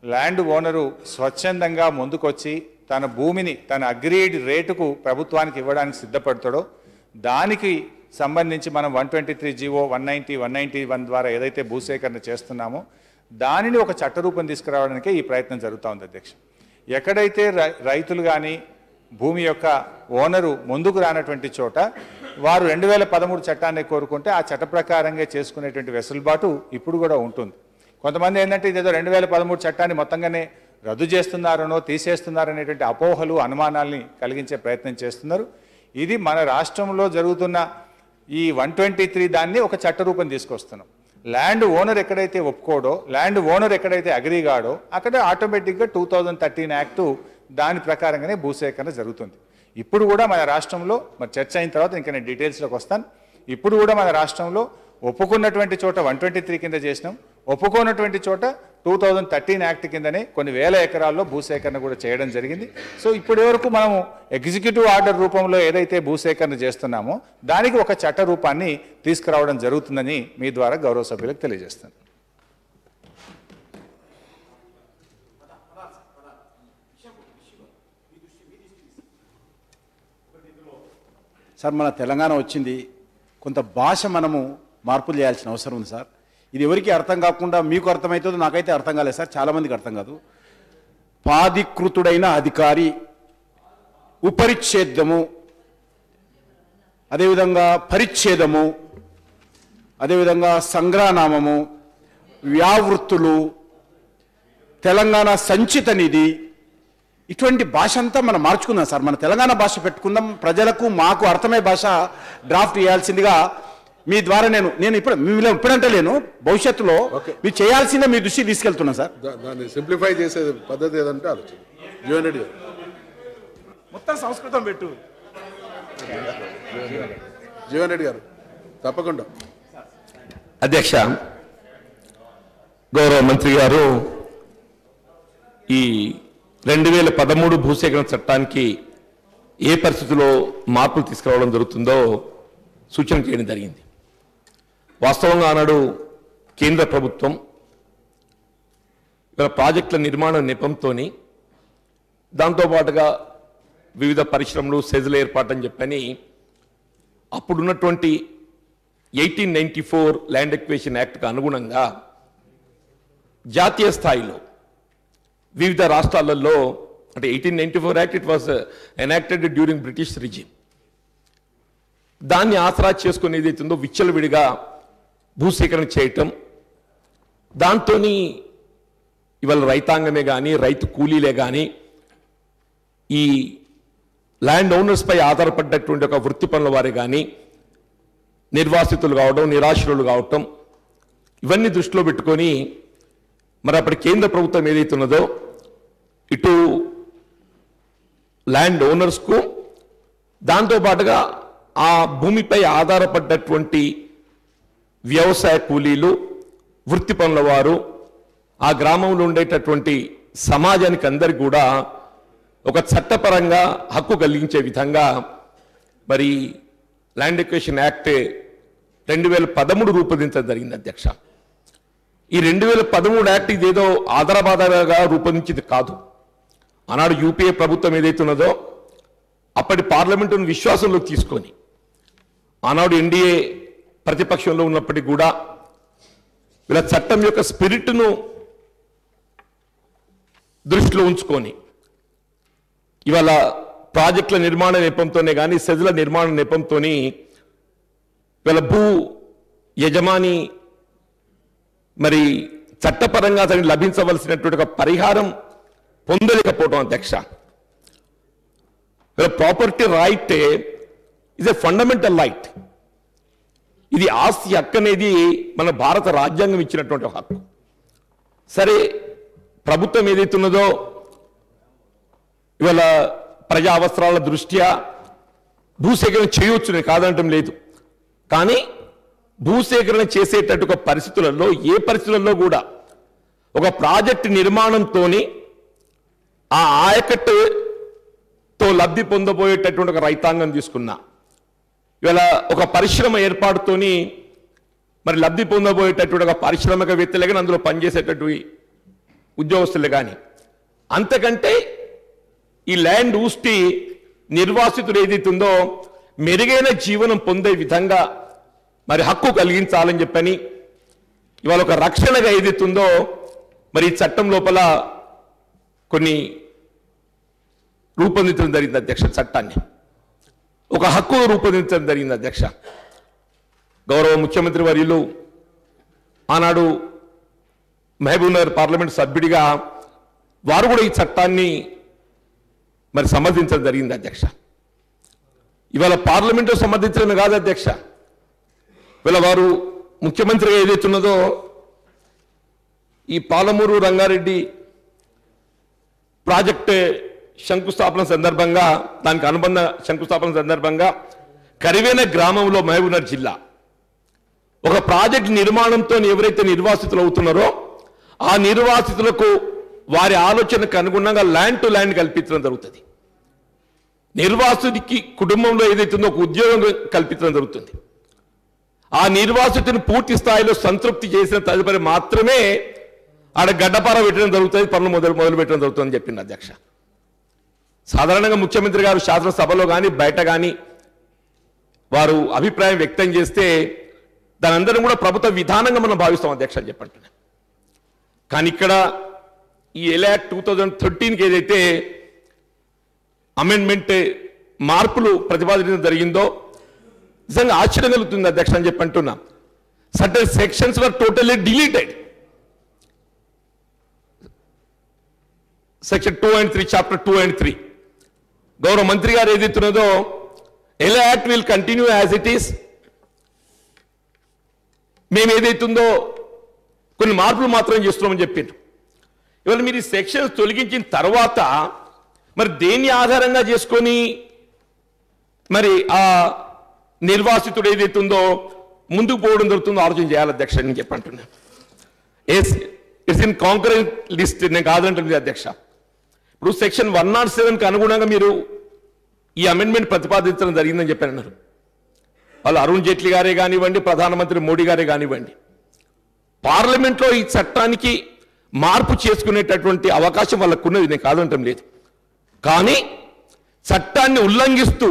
ల్యాండ్ ఓనరు స్వచ్ఛందంగా ముందుకొచ్చి తన భూమిని తన అగ్రీడ్ రేటుకు ప్రభుత్వానికి ఇవ్వడానికి సిద్ధపడతాడో దానికి సంబంధించి మనం 123 జీవో 190, 191 ద్వారా ఏదైతే భూసేకరణ చేస్తున్నామో దానిని ఒక చట్టరూపం తీసుకురావడానికే ఈ ప్రయత్నం జరుగుతూ ఉంది అధ్యక్ష. ఎక్కడైతే రైతులు కానీ భూమి యొక్క ఓనరు ముందుకు రానటువంటి చోట వారు 2013 చట్టాన్ని కోరుకుంటే ఆ చట్ట ప్రకారంగా చేసుకునేటువంటి వెసులుబాటు ఇప్పుడు కూడా ఉంటుంది. కొంతమంది ఏంటంటే ఇదేదో 2013 చట్టాన్ని మొత్తంగానే రద్దు చేస్తున్నారనో తీసేస్తున్నారనేటువంటి అపోహలు అనుమానాల్ని కలిగించే ప్రయత్నం చేస్తున్నారు. ఇది మన రాష్ట్రంలో జరుగుతున్న ఈ 123 దాన్ని ఒక చట్టరూపం తీసుకొస్తున్నాం. ల్యాండ్ ఓనర్ ఎక్కడైతే ఒప్పుకోడో, ల్యాండ్ ఓనర్ ఎక్కడైతే అగ్రీ కాడో అక్కడ ఆటోమేటిక్గా 2013 యాక్టు దాని ప్రకారంగానే భూసేకరణ జరుగుతుంది. ఇప్పుడు కూడా మన రాష్ట్రంలో మరి చర్చ అయిన తర్వాత ఇంకా నేను డీటెయిల్స్లోకి వస్తాను. ఇప్పుడు కూడా మన రాష్ట్రంలో ఒప్పుకున్నటువంటి చోట 123 కింద చేసినాం, ఒప్పుకోనటువంటి చోట 2013 యాక్ట్ కిందనే కొన్ని వేల ఎకరాల్లో భూసేకరణ కూడా చేయడం జరిగింది. సో ఇప్పటి వరకు మనము ఎగ్జిక్యూటివ్ ఆర్డర్ రూపంలో ఏదైతే భూసేకరణ చేస్తున్నామో దానికి ఒక చట్ట రూపాన్ని తీసుకురావడం జరుగుతుందని మీ ద్వారా గౌరవ సభ్యులకు తెలియజేస్తాను. సార్, మన తెలంగాణ వచ్చింది, కొంత భాష మనము మార్పులు చేయాల్సిన అవసరం ఉంది సార్. ఇది ఎవరికి అర్థం కాకుండా మీకు అర్థమవుతుందో నాకైతే అర్థం కాలేదు సార్, చాలామందికి అర్థం కాదు. పాధికృతుడైన అధికారి, ఉపరిచ్ఛేదము, అదేవిధంగా పరిచ్ఛేదము, అదేవిధంగా సంగ్రహనామము, వ్యావృత్తులు, తెలంగాణ సంచిత నిధి, ఇటువంటి భాష అంతా మనం మార్చుకుందాం సార్. మన తెలంగాణ భాష పెట్టుకుందాం, ప్రజలకు మాకు అర్థమయ్యే భాష డ్రాఫ్ట్ చేయాల్సిందిగా మీ ద్వారా నేను ఇప్పుడంటే లేను భవిష్యత్తులో మీరు చేయాల్సిందే మీ దృష్టి తీసుకెళ్తున్నా సార్. దాన్ని సింప్లిఫై చేసే పద్ధతి ఏదంటే ఆలోచన. జీవన్ రెడ్డి గారు మొత్తం సంస్కృతం పెట్టు. జీవన్ రెడ్డి గారు తప్పకుండా. అధ్యక్ష, గౌరవ మంత్రి గారు ఈ 2013 భూసేకరణ చట్టానికి ఏ పరిస్థితిలో మార్పులు తీసుకురావడం జరుగుతుందో సూచన చేయడం జరిగింది. వాస్తవంగా ఆనాడు కేంద్ర ప్రభుత్వం ప్రాజెక్టుల నిర్మాణ నెపంతో దాంతోపాటుగా వివిధ పరిశ్రమలు సెజుల ఏర్పాటని చెప్పని అప్పుడున్నటువంటి 1894 ల్యాండ్ ఎక్విజిషన్ యాక్ట్కి అనుగుణంగా జాతీయ స్థాయిలో వివిధ రాష్ట్రాలలో అంటే 1894 act it was enacted during British regime. దాన్ని ఆసరా చేసుకుని ఏదైతుందో విచ్చలవిడిగా భూసేకరణ చేయటం, దాంతో ఇవాళ రైతాంగమే కానీ రైతు కూలీలే కానీ ఈ ల్యాండ్ ఓనర్స్పై ఆధారపడ్డటువంటి ఒక వృత్తి పనుల వారే కానీ నిర్వాసితులు కావడం, నిరాశ్రులు కావటం, ఇవన్నీ దృష్టిలో పెట్టుకొని మరి అప్పటి కేంద్ర ప్రభుత్వం ఏదైతున్నదో ఇటు ల్యాండ్ ఓనర్స్కు దాంతోపాటుగా ఆ భూమిపై ఆధారపడ్డటువంటి వ్యవసాయ కూలీలు, వృత్తి పనుల వారు, ఆ గ్రామంలో ఉండేటటువంటి సమాజానికి అందరికీ కూడా ఒక చట్టపరంగా హక్కు కలిగించే విధంగా మరి ల్యాండ్ ఎక్విజిషన్ యాక్ట్ 2013 రూపొందించడం జరిగింది అధ్యక్ష. ఈ 2013 యాక్ట్ ఇదేదో ఆధారబాధాగా రూపొందించింది కాదు. ఆనాడు యూపీఏ ప్రభుత్వం ఏదైతున్నదో అప్పటి పార్లమెంటును విశ్వాసంలోకి తీసుకొని ఆనాడు ఎన్డీఏ ప్రతిపక్షంలో ఉన్నప్పటికీ కూడా వీళ్ళ చట్టం యొక్క స్పిరిట్ను దృష్టిలో ఉంచుకొని ఇవాళ ప్రాజెక్టుల నిర్మాణ నెపంతోనే కానీ సెజుల నిర్మాణ నెపంతోని వీళ్ళ భూ యజమాని మరి చట్టపరంగా అతనికి లభించవలసినటువంటి ఒక పరిహారం పొందలేకపోవడం అధ్యక్ష. Property right is a fundamental right. ఇది ఆస్తి హక్కు అనేది మన భారత రాజ్యాంగం ఇచ్చినటువంటి హక్కు. సరే, ప్రభుత్వం ఏదైతున్నదో ఇవాళ ప్రజా అవసరాల దృష్ట్యా భూసేకరణ చేయవచ్చు, నేను కాదనటం లేదు. కానీ భూసేకరణ చేసేటట్టు ఒక పరిస్థితులలో ఏ పరిస్థితులలో కూడా ఒక ప్రాజెక్టు నిర్మాణంతో ఆ ఆయకట్టుతో లబ్ధి పొందబోయేటటువంటి ఒక రైతాంగం తీసుకున్నా, ఇవాళ ఒక పరిశ్రమ ఏర్పాటుతోని మరి లబ్ధి పొందబోయేటటువంటి ఒక పారిశ్రామికవేత్తలే కానీ అందులో పనిచేసేటటువంటి ఉద్యోగస్తులే కానీ, అంతకంటే ఈ ల్యాండ్ ఊస్టి నిర్వాసితులు ఏదైతుందో మెరుగైన జీవనం పొందే విధంగా మరి హక్కు కలిగించాలని చెప్పని ఇవాళ ఒక రక్షణగా ఏదైతుందో మరి ఈ చట్టం లోపల కొన్ని రూపొందించడం జరిగింది అధ్యక్ష. చట్టాన్ని ఒక హక్కు రూపొందించడం జరిగింది అధ్యక్ష. గౌరవ ముఖ్యమంత్రి వర్యులు ఆనాడు మహబూబ్నగర్ పార్లమెంట్ సభ్యుడిగా వారు కూడా ఈ చట్టాన్ని మరి సమర్థించడం జరిగింది అధ్యక్ష. ఇవాళ పార్లమెంటు సమర్థించడమే కాదు అధ్యక్ష, ఇవాళ వారు ముఖ్యమంత్రిగా ఏదైతున్నదో ఈ పాలమూరు రంగారెడ్డి ప్రాజెక్ట్ శంకుస్థాపన సందర్భంగా, దానికి అనుబంధ శంకుస్థాపన సందర్భంగా కరివేన గ్రామంలో మహబూబ్నగర్ జిల్లా ఒక ప్రాజెక్ట్ నిర్మాణంతో ఎవరైతే నిర్వాసితులు అవుతున్నారో ఆ నిర్వాసితులకు వారి ఆలోచనకు అనుగుణంగా ల్యాండ్ టు ల్యాండ్ కల్పించడం జరుగుతుంది. నిర్వాసితుడికి కుటుంబంలో ఏదైతుందో ఒక ఉద్యోగం కల్పించడం జరుగుతుంది. ఆ నిర్వాసితుని పూర్తి స్థాయిలో సంతృప్తి చేసిన తదుపరి మాత్రమే ఆడ గడ్డపార పెట్టడం జరుగుతుంది, పనులు మొదలు పెట్టడం జరుగుతుందని చెప్పింది అధ్యక్ష. సాధారణంగా ముఖ్యమంత్రి గారు శాసనసభలో కానీ బయట కానీ వారు అభిప్రాయం వ్యక్తం చేస్తే దాని అందరం కూడా ప్రభుత్వ విధానంగా మనం భావిస్తాం అధ్యక్ష అని చెప్పంటున్నా. కానీ ఇక్కడ ఈ ఎలాక్ట్ 2013కి ఏదైతే అమెండ్మెంట్ మార్పులు ప్రతిపాదించడం జరిగిందో నిజంగా ఆశ్చర్యం కలుగుతుంది అధ్యక్ష అని చెప్పంటున్నా. Certain sections were totally deleted. Section 2 and 3, chapter 2 and 3 గౌరవ మంత్రి గారు ఏదైతున్నదో ఎలా act will continue as it is మేము ఏదైతుందో కొన్ని మార్పులు మాత్రం చేస్తున్నామని చెప్పిండ్రు. ఇవాళ మీరు ఈ సెక్షన్స్ తొలగించిన తర్వాత మరి దేన్ని ఆధారంగా చేసుకొని మరి ఆ నిర్వాసితుడు ఏదైతుందో ముందుకు పోవడం జరుగుతుందో ఆలోచన చేయాలి అధ్యక్ష అని చెప్పంటున్నాను. ఇట్స్ ఇన్ కాంకరెంట్ లిస్ట్, నేను కాదంటుంది అధ్యక్ష. ఇప్పుడు సెక్షన్ 107కి అనుగుణంగా మీరు ఈ అమెండ్మెంట్ ప్రతిపాదించడం జరిగిందని చెప్పి అన్నారు. వాళ్ళు అరుణ్ జైట్లీ గారే కానివ్వండి, ప్రధానమంత్రి మోడీ గారే కానివ్వండి, పార్లమెంట్లో ఈ చట్టానికి మార్పు చేసుకునేటటువంటి అవకాశం వాళ్ళకు ఉన్నది, నేను కాదంటం లేదు. కానీ చట్టాన్ని ఉల్లంఘిస్తూ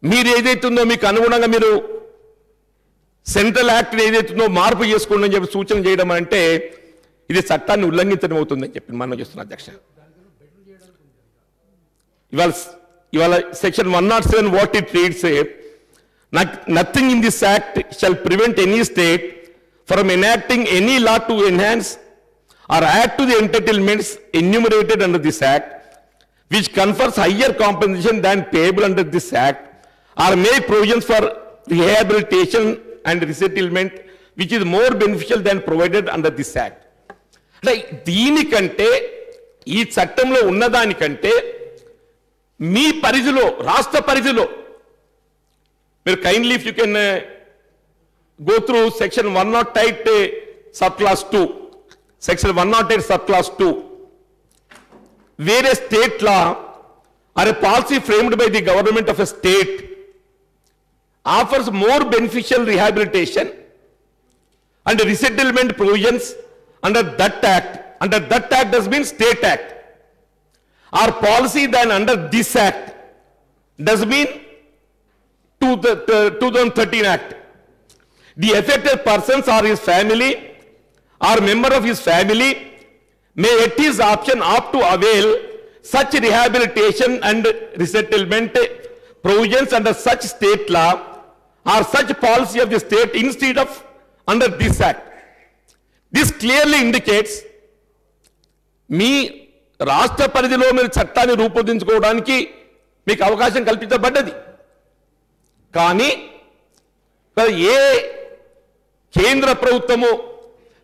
మీరు ఏదైతుందో మీకు అనుగుణంగా మీరు సెంట్రల్ యాక్ట్ ఏదైతుందో మార్పు చేసుకోండి అని చెప్పి సూచన చేయడం అంటే ఇది చట్టాన్ని ఉల్లంఘించడం అవుతుందని చెప్పి మనం చేస్తున్నాం అధ్యక్ష. ఇవాళ section 107 what it reads, nothing in this act shall prevent any state from enacting any law to enhance or add to the entitlements enumerated under this act, which confers higher compensation than payable under this act, or make provisions for rehabilitation and resettlement, which is more beneficial than provided under this act. Like దీనికంటే ఈ చట్టంలో ఉన్నదానికంటే మీ పరిధిలో, రాష్ట్ర పరిధిలో మీరు kindly if you can go through section 108 sub class 2, Section 108 subclass 2, where a state law or a policy framed by the government of a state offers more beneficial rehabilitation and resettlement provisions under that act does mean state act, or policy than under this act does mean 2013 act. The affected persons or his family or member of his family may at his option opt to avail such rehabilitation and resettlement provisions under such state law or such policy of the state instead of under this act. This clearly indicates మీ రాష్ట్ర పరిధిలో మీరు చట్టాన్ని రూపొందించుకోవడానికి మీకు అవకాశం కల్పించబడ్డది. కానీ ఏ కేంద్ర ప్రభుత్వము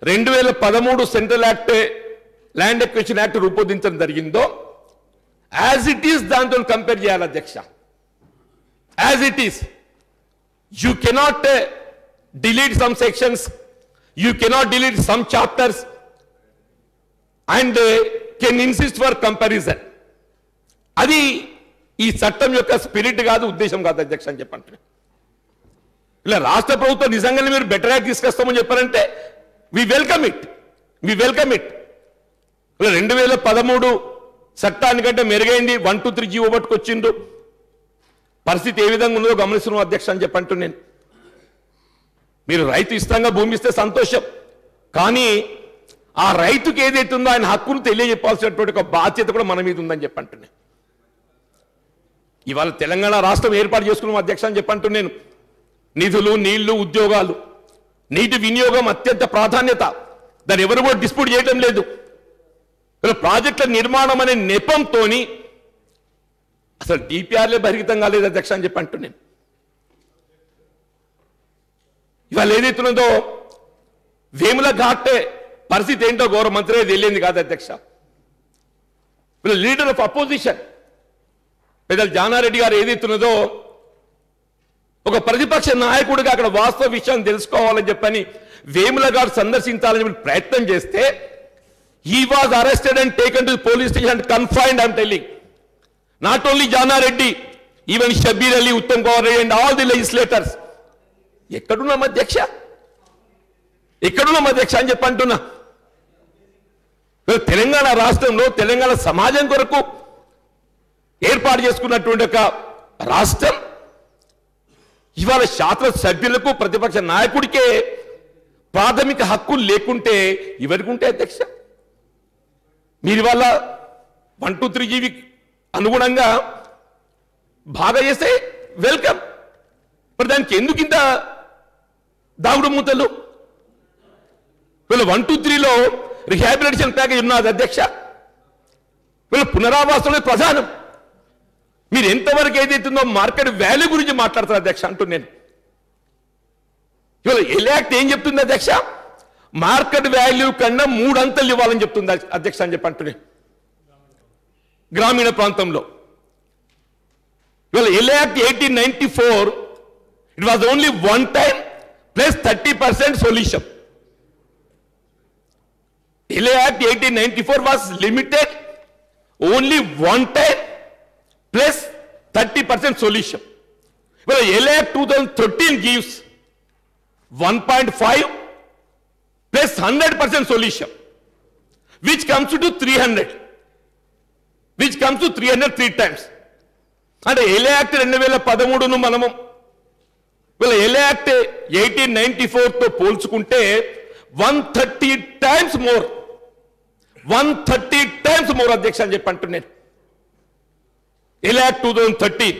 2013 central act land acquisition act రూపొందించడం జరిగిందో యాజ్ ఇట్ ఈస్ దాంతో కంపేర్ చేయాలి అధ్యక్ష. As it is you cannot delete some sections, you cannot delete some chapters and can insist for comparison. అది ఈ చట్టం యొక్క స్పిరిట్ కాదు, ఉద్దేశం కాదు అధ్యక్ష అని చెప్పండి. ఇలా రాష్ట్ర ప్రభుత్వం నిజంగానే మీరు బెటర్ యాక్ట్ తీసుకొస్తామని చెప్పారంటే we welcome it. 2013 చట్టానికంటే మెరుగైంది 123 జీవో పట్టుకొచ్చిండ్రు. పరిస్థితి ఏ విధంగా ఉందో గమనిస్తున్నాం అధ్యక్ష అని చెప్పంటూ నేను. మీరు రైతు ఇష్టంగా భూమి ఇస్తే సంతోషం, కానీ ఆ రైతుకి ఏదైతే ఉందో ఆయన హక్కును తెలియజెప్పాల్సినటువంటి ఒక బాధ్యత కూడా మన మీద ఉందని చెప్పంటున్నాను. ఇవాళ తెలంగాణ రాష్ట్రం ఏర్పాటు చేసుకున్నాం అధ్యక్ష అని చెప్పంటూ నేను. నిధులు, నీళ్లు, ఉద్యోగాలు, నీటి వినియోగం అత్యంత ప్రాధాన్యత, దాన్ని ఎవరు కూడా డిస్ప్యూట్ చేయడం లేదు. ప్రాజెక్టుల నిర్మాణం అనే నెపంతో అసలు డిపిఆర్లే బహిర్గతం కాలేదు అధ్యక్ష అని చెప్పి అంటున్నాను. ఇవాళ ఏదైతున్నదో వేముల ఘాట్ పరిస్థితి ఏంటో గౌరవ మంత్రి తెలియంది కాదు అధ్యక్ష. లీడర్ ఆఫ్ అపోజిషన్ పెద్దలు జానారెడ్డి గారు ఏదైతున్నదో ఒక ప్రతిపక్ష నాయకుడిగా అక్కడ వాస్తవ విషయాన్ని తెలుసుకోవాలని చెప్పని వేముల ఘాట్ సందర్శించాలని ప్రయత్నం చేస్తే he was arrested and taken to the police station and confined. I am telling, not only Jana Reddy, even Shabir Ali, Uttam Kumar Reddy and all the legislators. ఎక్కడున్నాం అధ్యక్ష, ఎక్కడున్నాం అధ్యక్ష అని చెప్పంటున్నా. తెలంగాణ రాష్ట్రంలో తెలంగాణ సమాజం కొరకు ఏర్పాటు చేసుకున్నటువంటి ఒక రాష్ట్రం ఇవాళ శాసన సభ్యులకు ప్రతిపక్ష నాయకుడికే ప్రాథమిక హక్కులు లేకుంటే ఎవరికి ఉంటాయి అధ్యక్ష? మీరు ఇవాళ 123 జీవి అనుగుణంగా బాగా చేస్తే వెల్కమ్, మరి దానికి ఎందుకు ఇంత దాగుడు మూతలు? వీళ్ళు 123లో రిహాబిలిటేషన్ ప్యాకేజ్ ఉన్నది అధ్యక్ష. వీళ్ళు పునరావాసంలో ప్రధానం. మీరు ఎంతవరకు ఏదైతుందో మార్కెట్ వాల్యూ గురించి మాట్లాడతారు అధ్యక్ష అంటూ నేను. ఇవాళ ఎల్ యాక్ట్ ఏం చెప్తుంది అధ్యక్ష? మార్కెట్ వాల్యూ కన్నా 3 అంతలు ఇవ్వాలని చెప్తుంది అధ్యక్ష అని చెప్పంటున్నాను గ్రామీణ ప్రాంతంలో. ఇవాళ L act 1894 it was only 1 time plus 30% solution. L act 1894 was limited only 1 time plus 30% solution. Well, LA 2013 gives 1.5 plus 100% solution, which comes to 300, which comes to 300 3 times. And LA Act 2013 మనము well LA Act 1894 తో పోల్చుకుంటే 130 times more, 130 times more అధ్యక్ష అని చెప్పి అంటున్నాను. LA Act 2013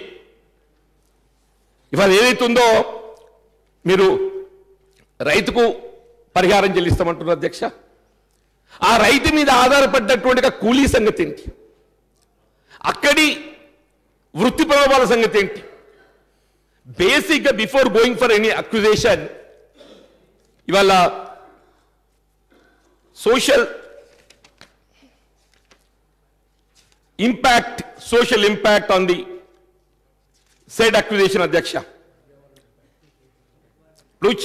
ఇవాళ ఏదైతుందో మీరు రైతుకు పరిహారం చెల్లిస్తామంటున్నారు అధ్యక్ష. ఆ రైతు మీద ఆధారపడ్డటువంటి కూలీ సంగతి ఏంటి, అక్కడి వృత్తి ప్రభావాల సంగతి ఏంటి? బేసిక్గా before going for any acquisition ఇవాళ social impact, social impact on the said acquisition Adhyaksha.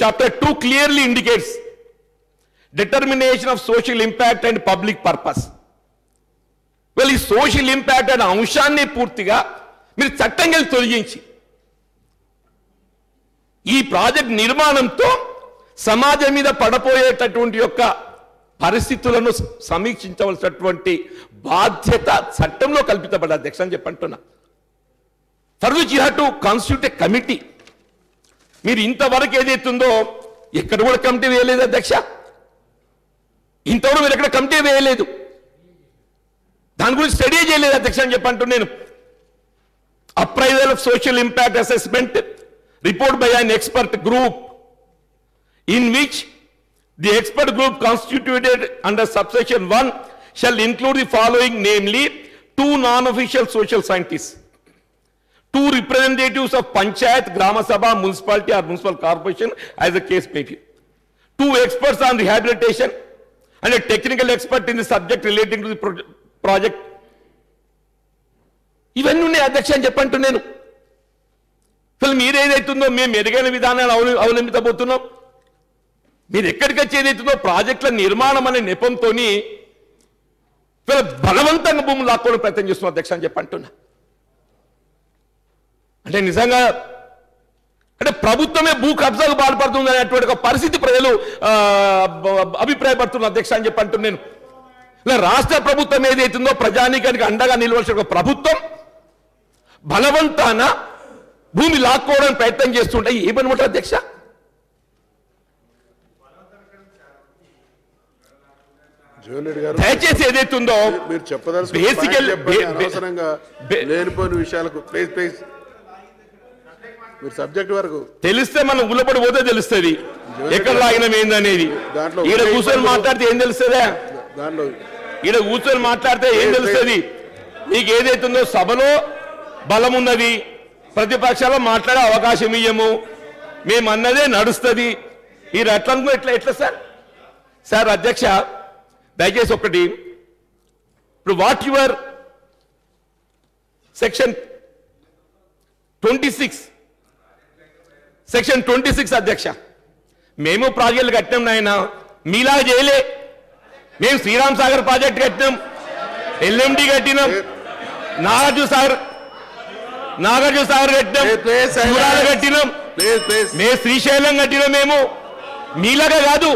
Chapter 2 clearly indicates determination of social impact and public purpose. Well, ఈ social impact అనే అంశాన్ని పూర్తిగా మీరు చట్టంగా తొలగించి ఈ ప్రాజెక్ట్ నిర్మాణంతో సమాజం మీద పడపోయేటటువంటి యొక్క పరిస్థితులను సమీక్షించవలసినటువంటి బాధ్యత చట్టంలో కల్పించబడ్డ అధ్యక్ష అని చెప్పంటున్నా. For which you have to constitute a committee. మీరు ఇంతవరకు ఏదైతుందో ఎక్కడ కూడా కమిటీ వేయలేదు అధ్యక్ష, ఇంతవరకు మీరు ఎక్కడ కమిటీ వేయలేదు, దాని గురించి స్టడీ చేయలేదు అధ్యక్ష అని చెప్పంటూ నేను. Appraisal of social impact assessment report by an expert group in which the expert group constituted under subsection 1 shall include the following, namely 2 non-official social scientists, 2 representatives of Panchayat, Grama Sabha, municipality or municipal corporation as the case may be, 2 experts on rehabilitation and a technical expert in the subject relating to the project. ఇవన్నీ ఉన్నాయి అధ్యక్ష అని చెప్పంటూ నేను. అసలు మీరేదైతుందో మేము మెరుగైన విధానాలు అవలంబితబోతున్నాం, మీరు ఎక్కడికి వచ్చేదైతుందో ప్రాజెక్టుల నిర్మాణం అనే నెపంతో బలవంతంగా భూములు లాక్కోవడం ప్రయత్నం చేస్తున్నారు అధ్యక్ష అని చెప్పి అంటున్నా. అంటే నిజంగా అంటే ప్రభుత్వమే భూ కబ్జాకు బాధపడుతుంది అనేటువంటి ఒక పరిస్థితి ప్రజలు అభిప్రాయపడుతున్నారు అధ్యక్ష అని చెప్పి అంటున్నాను నేను. ఇలా రాష్ట్ర ప్రభుత్వం ఏదైతుందో ప్రజానీకానికి అండగా నిలవలసిన ఒక ప్రభుత్వం బలవంతాన భూమి లాక్కోవడానికి ప్రయత్నం చేస్తుంటే ఏమనమాట అధ్యక్ష? దయచేసి ఏదైతుందో మీరు చెప్పదలుచుకున్నగా లేనిపోయిన విషయాలకు ప్లీజ్ ప్లీజ్ మీరు సబ్జెక్ట్ వరకు తెలిస్తే మనం ఉల్లపడి పోతే తెలుస్తుంది ఎక్కడ లాగినం ఏందనేది. ఈడ కూర్చొని మాట్లాడితే ఏం తెలుస్తుందా? ఈడ కూర్చొని మాట్లాడితే ఏం తెలుస్తుంది? మీకు ఏదైతుందో సభలో బలం ఉన్నది, ప్రతిపక్షాలు మాట్లాడే అవకాశం ఇయ్యము, మేమన్నదే నడుస్తుంది. మీరు ఎట్లా అనుకో ఎట్లా సార్? సార్ అధ్యక్ష దయచేసి ఒకటి, ఇప్పుడు వాట్ యువర్ సెక్షన్ 26 అధ్యక్ష, మేము ప్రాజెక్టులు కట్టినాం నాయన, మీలాగా చేయలే. మేము శ్రీరామ్ సాగర్ ప్రాజెక్ట్ కట్టినాం, ఎల్ఎండి కట్టినాం, నాగార్జున సాగర్ కట్టినాం, శివరాలు కట్టినాం, మేము శ్రీశైలం కట్టినాం. మేము మీలాగా కాదు.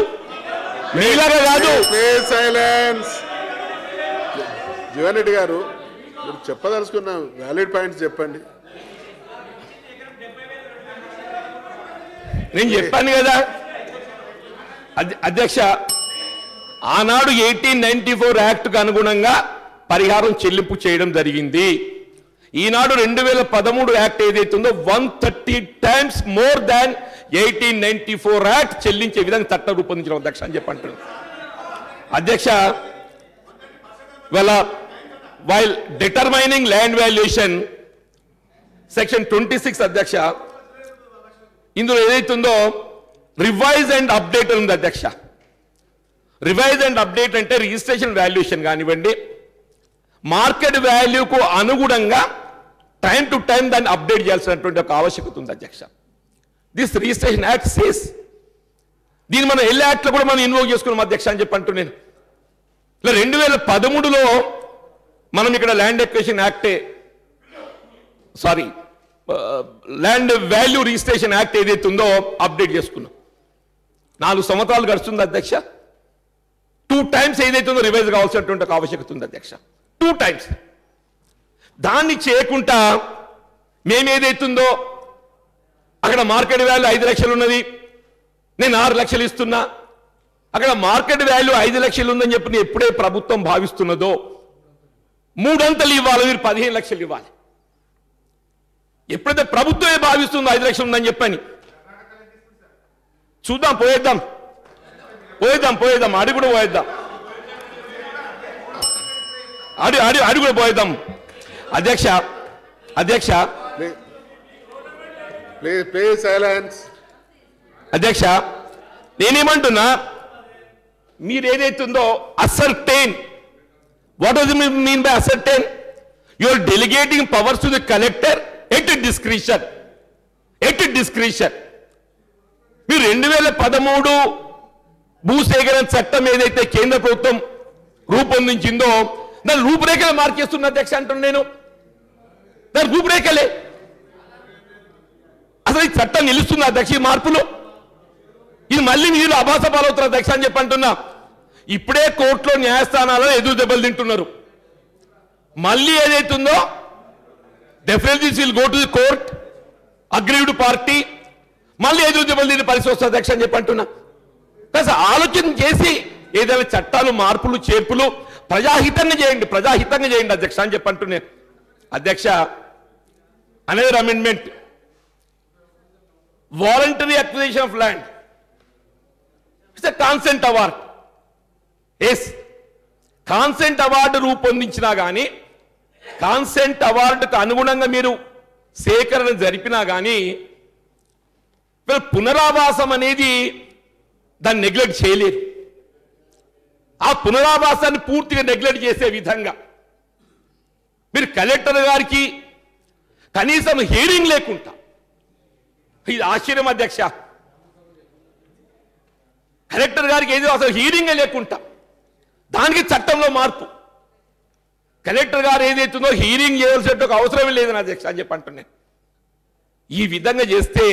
జీవన్ రెడ్డి గారు మీరు చెప్పదలుచుకున్న వ్యాలిడ్ పాయింట్స్ చెప్పండి. నేను చెప్పాను కదా అధ్యక్ష, ఆనాడు 1894 యాక్ట్కు అనుగుణంగా పరిహారం చెల్లింపు చేయడం జరిగింది. ఈనాడు 2013 యాక్ట్ ఏదైతుందో 130 times more than 1894 యాక్ట్ చెల్లించే విధంగా చట్టం రూపొందించడం అధ్యక్ష అని చెప్పంటారు. అధ్యక్ష while determining land valuation section 26 అధ్యక్ష, ఇందులో ఏదైతుందో రివైజ్ అండ్ అప్డేట్ ఉంది అధ్యక్ష. రివైజ్ అండ్ అప్డేట్ అంటే రిజిస్ట్రేషన్ వాల్యుయేషన్ కానివ్వండి, మార్కెట్ వాల్యూకు అనుగుణంగా టైం టు టైం దాన్ని అప్డేట్ చేయాల్సినటువంటి ఒక ఆవశ్యకత ఉంది అధ్యక్ష. This registration act says. దీన్ని మనం ఎల్ యాక్ట్లో కూడా మనం ఇన్వోక్ చేసుకున్నాం అధ్యక్ష అని చెప్పంటూ నేను. ఇలా 2013లో మనం ఇక్కడ ల్యాండ్ ఎక్విజిషన్ యాక్టే ల్యాండ్ వాల్యూ రిజిస్ట్రేషన్ యాక్ట్ ఏదైతే ఉందో అప్డేట్ చేసుకున్నాం. 4 సంవత్సరాలు గడుస్తుంది అధ్యక్ష. 2 times ఏదైతే ఉందో రివైజ్ కావాల్సినటువంటి ఒక ఆవశ్యకత ఉంది అధ్యక్ష. 2 times. దాన్ని చేయకుండా మేమేదైతుందో అక్కడ మార్కెట్ వాల్యూ 5 లక్షలు ఉన్నది, నేను 6 లక్షలు ఇస్తున్నా, అక్కడ మార్కెట్ వాల్యూ 5 లక్షలు ఉందని చెప్పి ఎప్పుడే ప్రభుత్వం భావిస్తున్నదో 3 అంతలు ఇవ్వాలి, మీరు 15 లక్షలు ఇవ్వాలి. ఎప్పుడైతే ప్రభుత్వమే భావిస్తుందో 5 లక్షలు ఉందని చెప్పని చూద్దాం, పోయేద్దాం అడి కూడా పోయేద్దాం, అడి కూడా పోయేద్దాం అధ్యక్ష. Please silence. అధ్యక్ష, నేనేమంటున్నా, మీరు ఏదైతుందో ascertain, what does it mean by ascertain? You are delegating powers to the collector at discretion. మీరు 2013 భూసేకరణ చట్టం ఏదైతే కేంద్ర ప్రభుత్వం రూపొందించిందో దాని రూపురేఖలు మార్చేస్తున్న అధ్యక్ష అంటున్నాను నేను. దాని రూపురేఖలే అసలు ఈ చట్టం నిలుస్తుంది అధ్యక్ష. ఈ మార్పులు ఇది మళ్ళీ మీరు అభాస పాలవుతారు అధ్యక్ష అని చెప్పి అంటున్నా. ఇప్పుడే కోర్టులో న్యాయస్థానాల్లో ఎదురు దెబ్బలు తింటున్నారు. మళ్ళీ ఏదైతుందో definitely will go to the court, aggrieved party, మళ్ళీ ఎదురు దెబ్బలు తినే పరిస్థితి వస్తుంది అధ్యక్ష అని చెప్పి అంటున్నా. ప్లస్ ఆలోచన చేసి ఏదైనా చట్టాలు మార్పులు చేర్పులు ప్రజాహితంగా చేయండి అధ్యక్ష అని చెప్పి అంటున్నాను అధ్యక్ష. Another amendment, voluntary acquisition of land, it's a consent award. Yes, consent award రూపొందించినా కానీ, కాన్సెంట్ అవార్డుకు అనుగుణంగా మీరు సేకరణ జరిపినా కానీ పునరావాసం అనేది దాన్ని నెగ్లెక్ట్ చేయలేరు. ఆ పునరావాసాన్ని పూర్తిగా నెగ్లెక్ట్ చేసే విధంగా మీరు కలెక్టర్ గారికి కనీసం హియరింగ్ లేకుండా, ఇది ఆశ్చర్యం అధ్యక్ష. కలెక్టర్ గారికి ఏదో అసలు హియరింగే లేకుండా దానికి చట్టంలో మార్పు. కలెక్టర్ గారు ఏదైతుందో హియరింగ్ చేయవలసిన ఒక అవసరమే లేదని అధ్యక్ష అని చెప్పి అంటున్నాను. ఈ విధంగా చేస్తే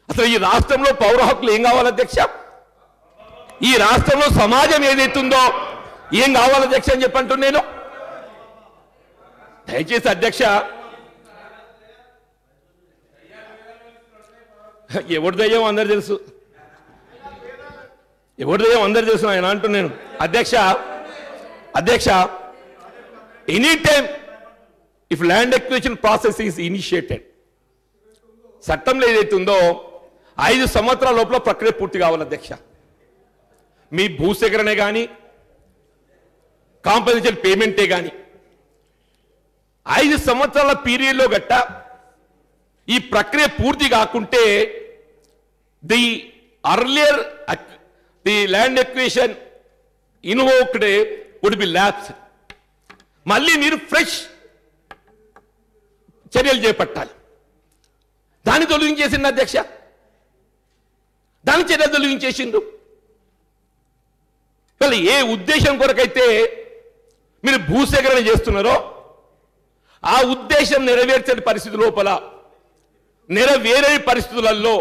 అసలు ఈ రాష్ట్రంలో పౌర హక్కులు ఏం కావాలి అధ్యక్ష? ఈ రాష్ట్రంలో సమాజం ఏదైతుందో ఏం కావాలి అధ్యక్ష అని చెప్పి అంటున్నాను. దయచేసి అధ్యక్ష, ఎవరి దయ్యం అందరు తెలుసు, ఆయన అంటున్నాను అధ్యక్ష. Any time if land acquisition process is initiated, చట్టంలో ఏదైతే ఉందో 5 సంవత్సరాల లోపల ప్రక్రియ పూర్తి కావాలి అధ్యక్ష. మీ భూసేకరణే కానీ, కాంపన్సేషన్ పేమెంటే కానీ 5 సంవత్సరాల పీరియడ్లో గట్ట ఈ ప్రక్రియ పూర్తి కాకుంటే the earlier the land acquisition invoked would be lapse. మళ్ళీ మీరు ఫ్రెష్ చర్యలు చేపట్టాలి. దాన్ని తొలగించేసింది అధ్యక్ష, దాని చర్యలు తొలగించేసిండు. ఏ ఉద్దేశం కొరకైతే మీరు భూసేకరణ చేస్తున్నారో ఆ ఉద్దేశం నెరవేర్చని పరిస్థితి లోపల, నెరవేరే పరిస్థితులలో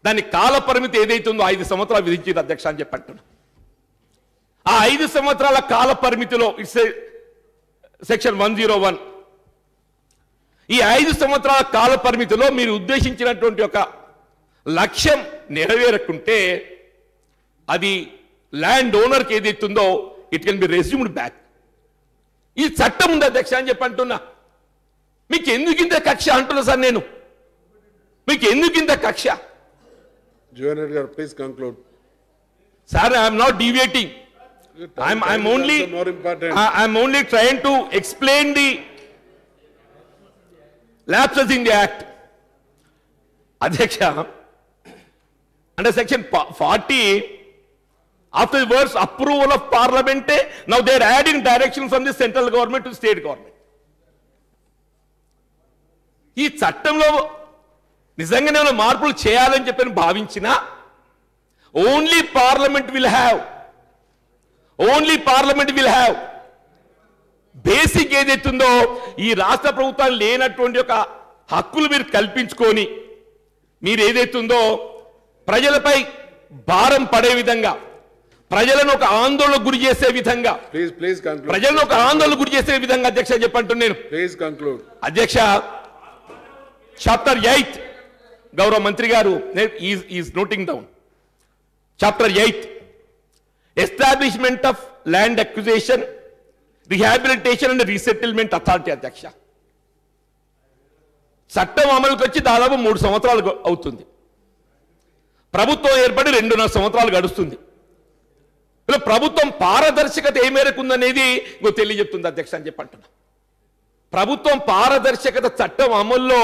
దాని కాల పరిమితి ఏదైతుందో 5 సంవత్సరాలు విధించింది అధ్యక్ష అని చెప్పి అంటున్నా. ఆ 5 సంవత్సరాల కాల పరిమితిలో ఇట్స్ సెక్షన్ 101, ఈ 5 సంవత్సరాల కాల పరిమితిలో మీరు ఉద్దేశించినటువంటి ఒక లక్ష్యం నెరవేరకుంటే అది ల్యాండ్ ఓనర్కి ఏదైతుందో it can be resumed back. ఈ చట్టం ఉంది అధ్యక్ష అని చెప్పి అంటున్నా. మీకు ఎందుకు ఇంత కక్ష అంటున్నా సార్ నేను, మీకు ఎందుకు ఇంత కక్ష? జూనియర్ గారు please conclude. Sir, I'm not deviating, I'm only trying to explain the lapses in the act. అధ్యక్ష, under section 40, after the words approval of parliament, now they are adding direction from the central government to state government. ఈ చట్టంలో నిజంగానే ఏమైనా మార్పులు చేయాలని చెప్పని భావించినా only parliament will have basic ఏదైతుందో ఈ రాష్ట్ర ప్రభుత్వాలు లేనటువంటి ఒక హక్కులు మీరు కల్పించుకొని మీరు ఏదైతుందో ప్రజలపై భారం పడే విధంగా ప్రజలను ఒక ఆందోళనకు గురి చేసే విధంగా ప్రజలను ఒక ఆందోళనకు గురి చేసే విధంగా అధ్యక్ష చెప్పంటున్నాను. Please conclude. అధ్యక్ష, చాప్టర్ 8 గౌరవ మంత్రి గారు is noting down. Chapter 8 establishment of land acquisition, rehabilitation and resettlement authority. అధ్యక్ష, చట్టం అమలుకి వచ్చి దాదాపు 3 సంవత్సరాలు అవుతుంది. ప్రభుత్వం ఏర్పడి 2.5 సంవత్సరాలు గడుస్తుంది. ప్రభుత్వం పారదర్శకత ఏ మేరకు ఉందనేది తెలియజెప్తుంది అధ్యక్ష అని చెప్పంటున్నా. ప్రభుత్వం పారదర్శకత చట్టం అమల్లో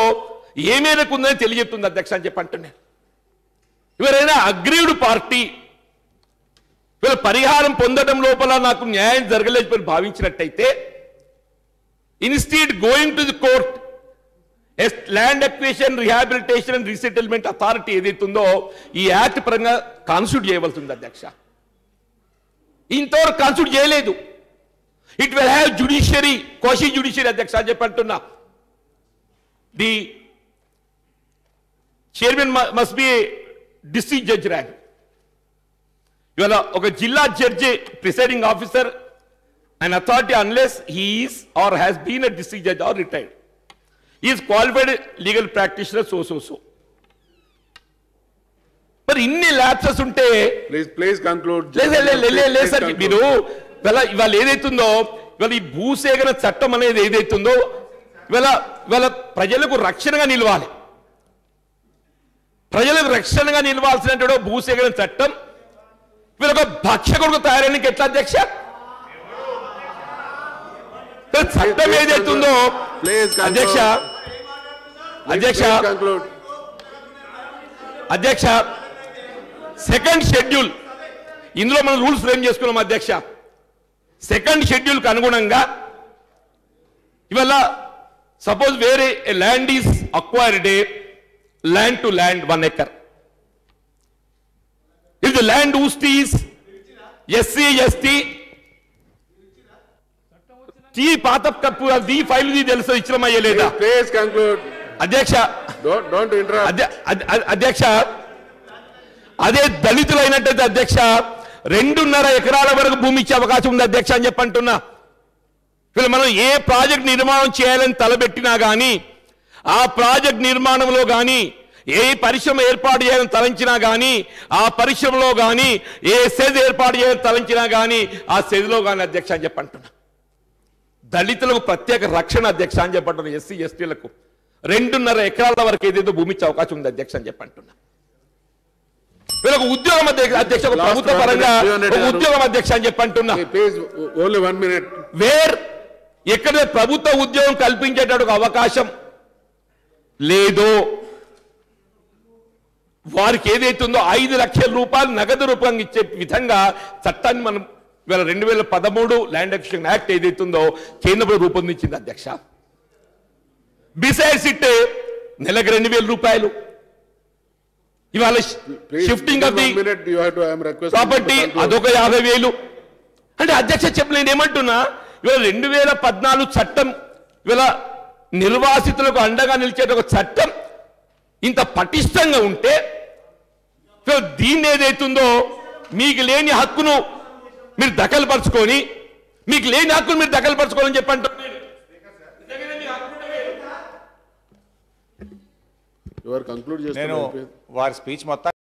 ఏ మేరకు ఉందని తెలియజెప్తుంది అధ్యక్ష అని చెప్పంటున్నా. ఎవరైనా అగ్రీవ్డ్ పార్టీ వీళ్ళ పరిహారం పొందడం లోపల నాకు న్యాయం జరగలేదు భావించినట్టయితే instead going to the court, land acquisition, rehabilitation and resettlement authority ఏదైతుందో ఈ యాక్ట్ పరంగా కాన్స్టిట్యూట్ చేయవలసి ఉంది అధ్యక్ష. ఇంతవరకు కాన్స్టిట్యూట్ చేయలేదు. It will have judiciary, quasi judiciary అధ్యక్ష అని చెప్పంటున్నా. The chairman must be district judge rank. ఇవాళ ఒక జిల్లా judge presiding officer and authority unless he is or has been a district judge or retired is qualified legal practitioner so. మరి ఇన్ని lapses ఉంటే please conclude. లేదు sir, మీరు ఇవాళ ఏదైతుందో ఇవాళ ఈ భూసేకరణ చట్టం అనేది ఏదైతుందో ఇవాళ ప్రజలకు రక్షణగా నిలవాలి. ప్రజలకు రక్షణగా నిలవాల్సినటువంటి భూసేకరణ చట్టం వీళ్ళొక భక్షకుడుకు తయారడానికి ఎట్లా అధ్యక్ష? చట్టం ఏదైతుందో అధ్యక్ష సెకండ్ షెడ్యూల్, ఇందులో మనం రూల్స్ ఫ్రేమ్ చేసుకున్నాం అధ్యక్ష. సెకండ్ షెడ్యూల్ కు అనుగుణంగా ఇవాళ సపోజ్ వేరే land is acquired, land to land 1 acre. If the land used is SC, ST, పాత ది ఫైల్ తెలుసు ఇచ్చినమయ్యే లేదా? ప్లీజ్ కంక్లూడ్ అధ్యక్ష. Don't interrupt. అధ్యక్ష, అదే దళితులైనట్టయితే అధ్యక్ష 2.5 ఎకరాల వరకు భూమి ఇచ్చే అవకాశం ఉంది అధ్యక్ష అని చెప్పంటున్నా. వీళ్ళు మనం ఏ ప్రాజెక్ట్ నిర్మాణం చేయాలని తలబెట్టినా కానీ ఆ ప్రాజెక్ట్ నిర్మాణంలో కానీ ఏ పరిశ్రమ ఏర్పాటు చేయాలని తలంచినా కానీ ఆ పరిశ్రమలో కానీ ఏ సెజ్ ఏర్పాటు చేయాలని తలంచినా కానీ ఆ సెజ్లో కానీ అధ్యక్ష అని చెప్పంటున్నా. దళితులకు ప్రత్యేక రక్షణ అధ్యక్ష అని చెప్పంటున్నా. ఎస్సీ ఎస్టీలకు 2.5 ఎకరాల వరకు ఏదేదో భూమి ఇచ్చే అవకాశం ఉంది అధ్యక్ష అని చెప్పంటున్నా. వీళ్ళకు ఉద్యోగం అధ్యక్ష, ప్రభుత్వ పరంగా ఉద్యోగం అధ్యక్ష అని చెప్పంటున్నా. వేర్ ఎక్కడ ప్రభుత్వ ఉద్యోగం కల్పించేటటువంటి అవకాశం లేదో వారికి ఏదైతుందో 5 లక్షల రూపాయలు నగదు రూపంగా ఇచ్చే విధంగా చట్టాన్ని మనం ఇవాళ 2013 ల్యాండ్ అక్విజిషన్ యాక్ట్ ఏదైతుందో కేంద్రం రూపొందించింది అధ్యక్ష. బిసైడ్స్ ఇట్ నెలకు 2,000 రూపాయలు ఇవాళ షిఫ్టింగ్ ఆఫ్ ది ప్రాపర్టీ అదొక 50,000. అంటే అధ్యక్ష నేను ఏమంటున్నా, ఇవాళ 2014 చట్టం ఇవాళ నిర్వాసితులకు అండగా నిలిచే ఒక చట్టం ఇంత పటిష్టంగా ఉంటే దీన్ని ఏదైతుందో మీకు లేని హక్కును మీరు దఖలుపరుచుకొని చెప్పండి. నేను వారి స్పీచ్ మొత్తం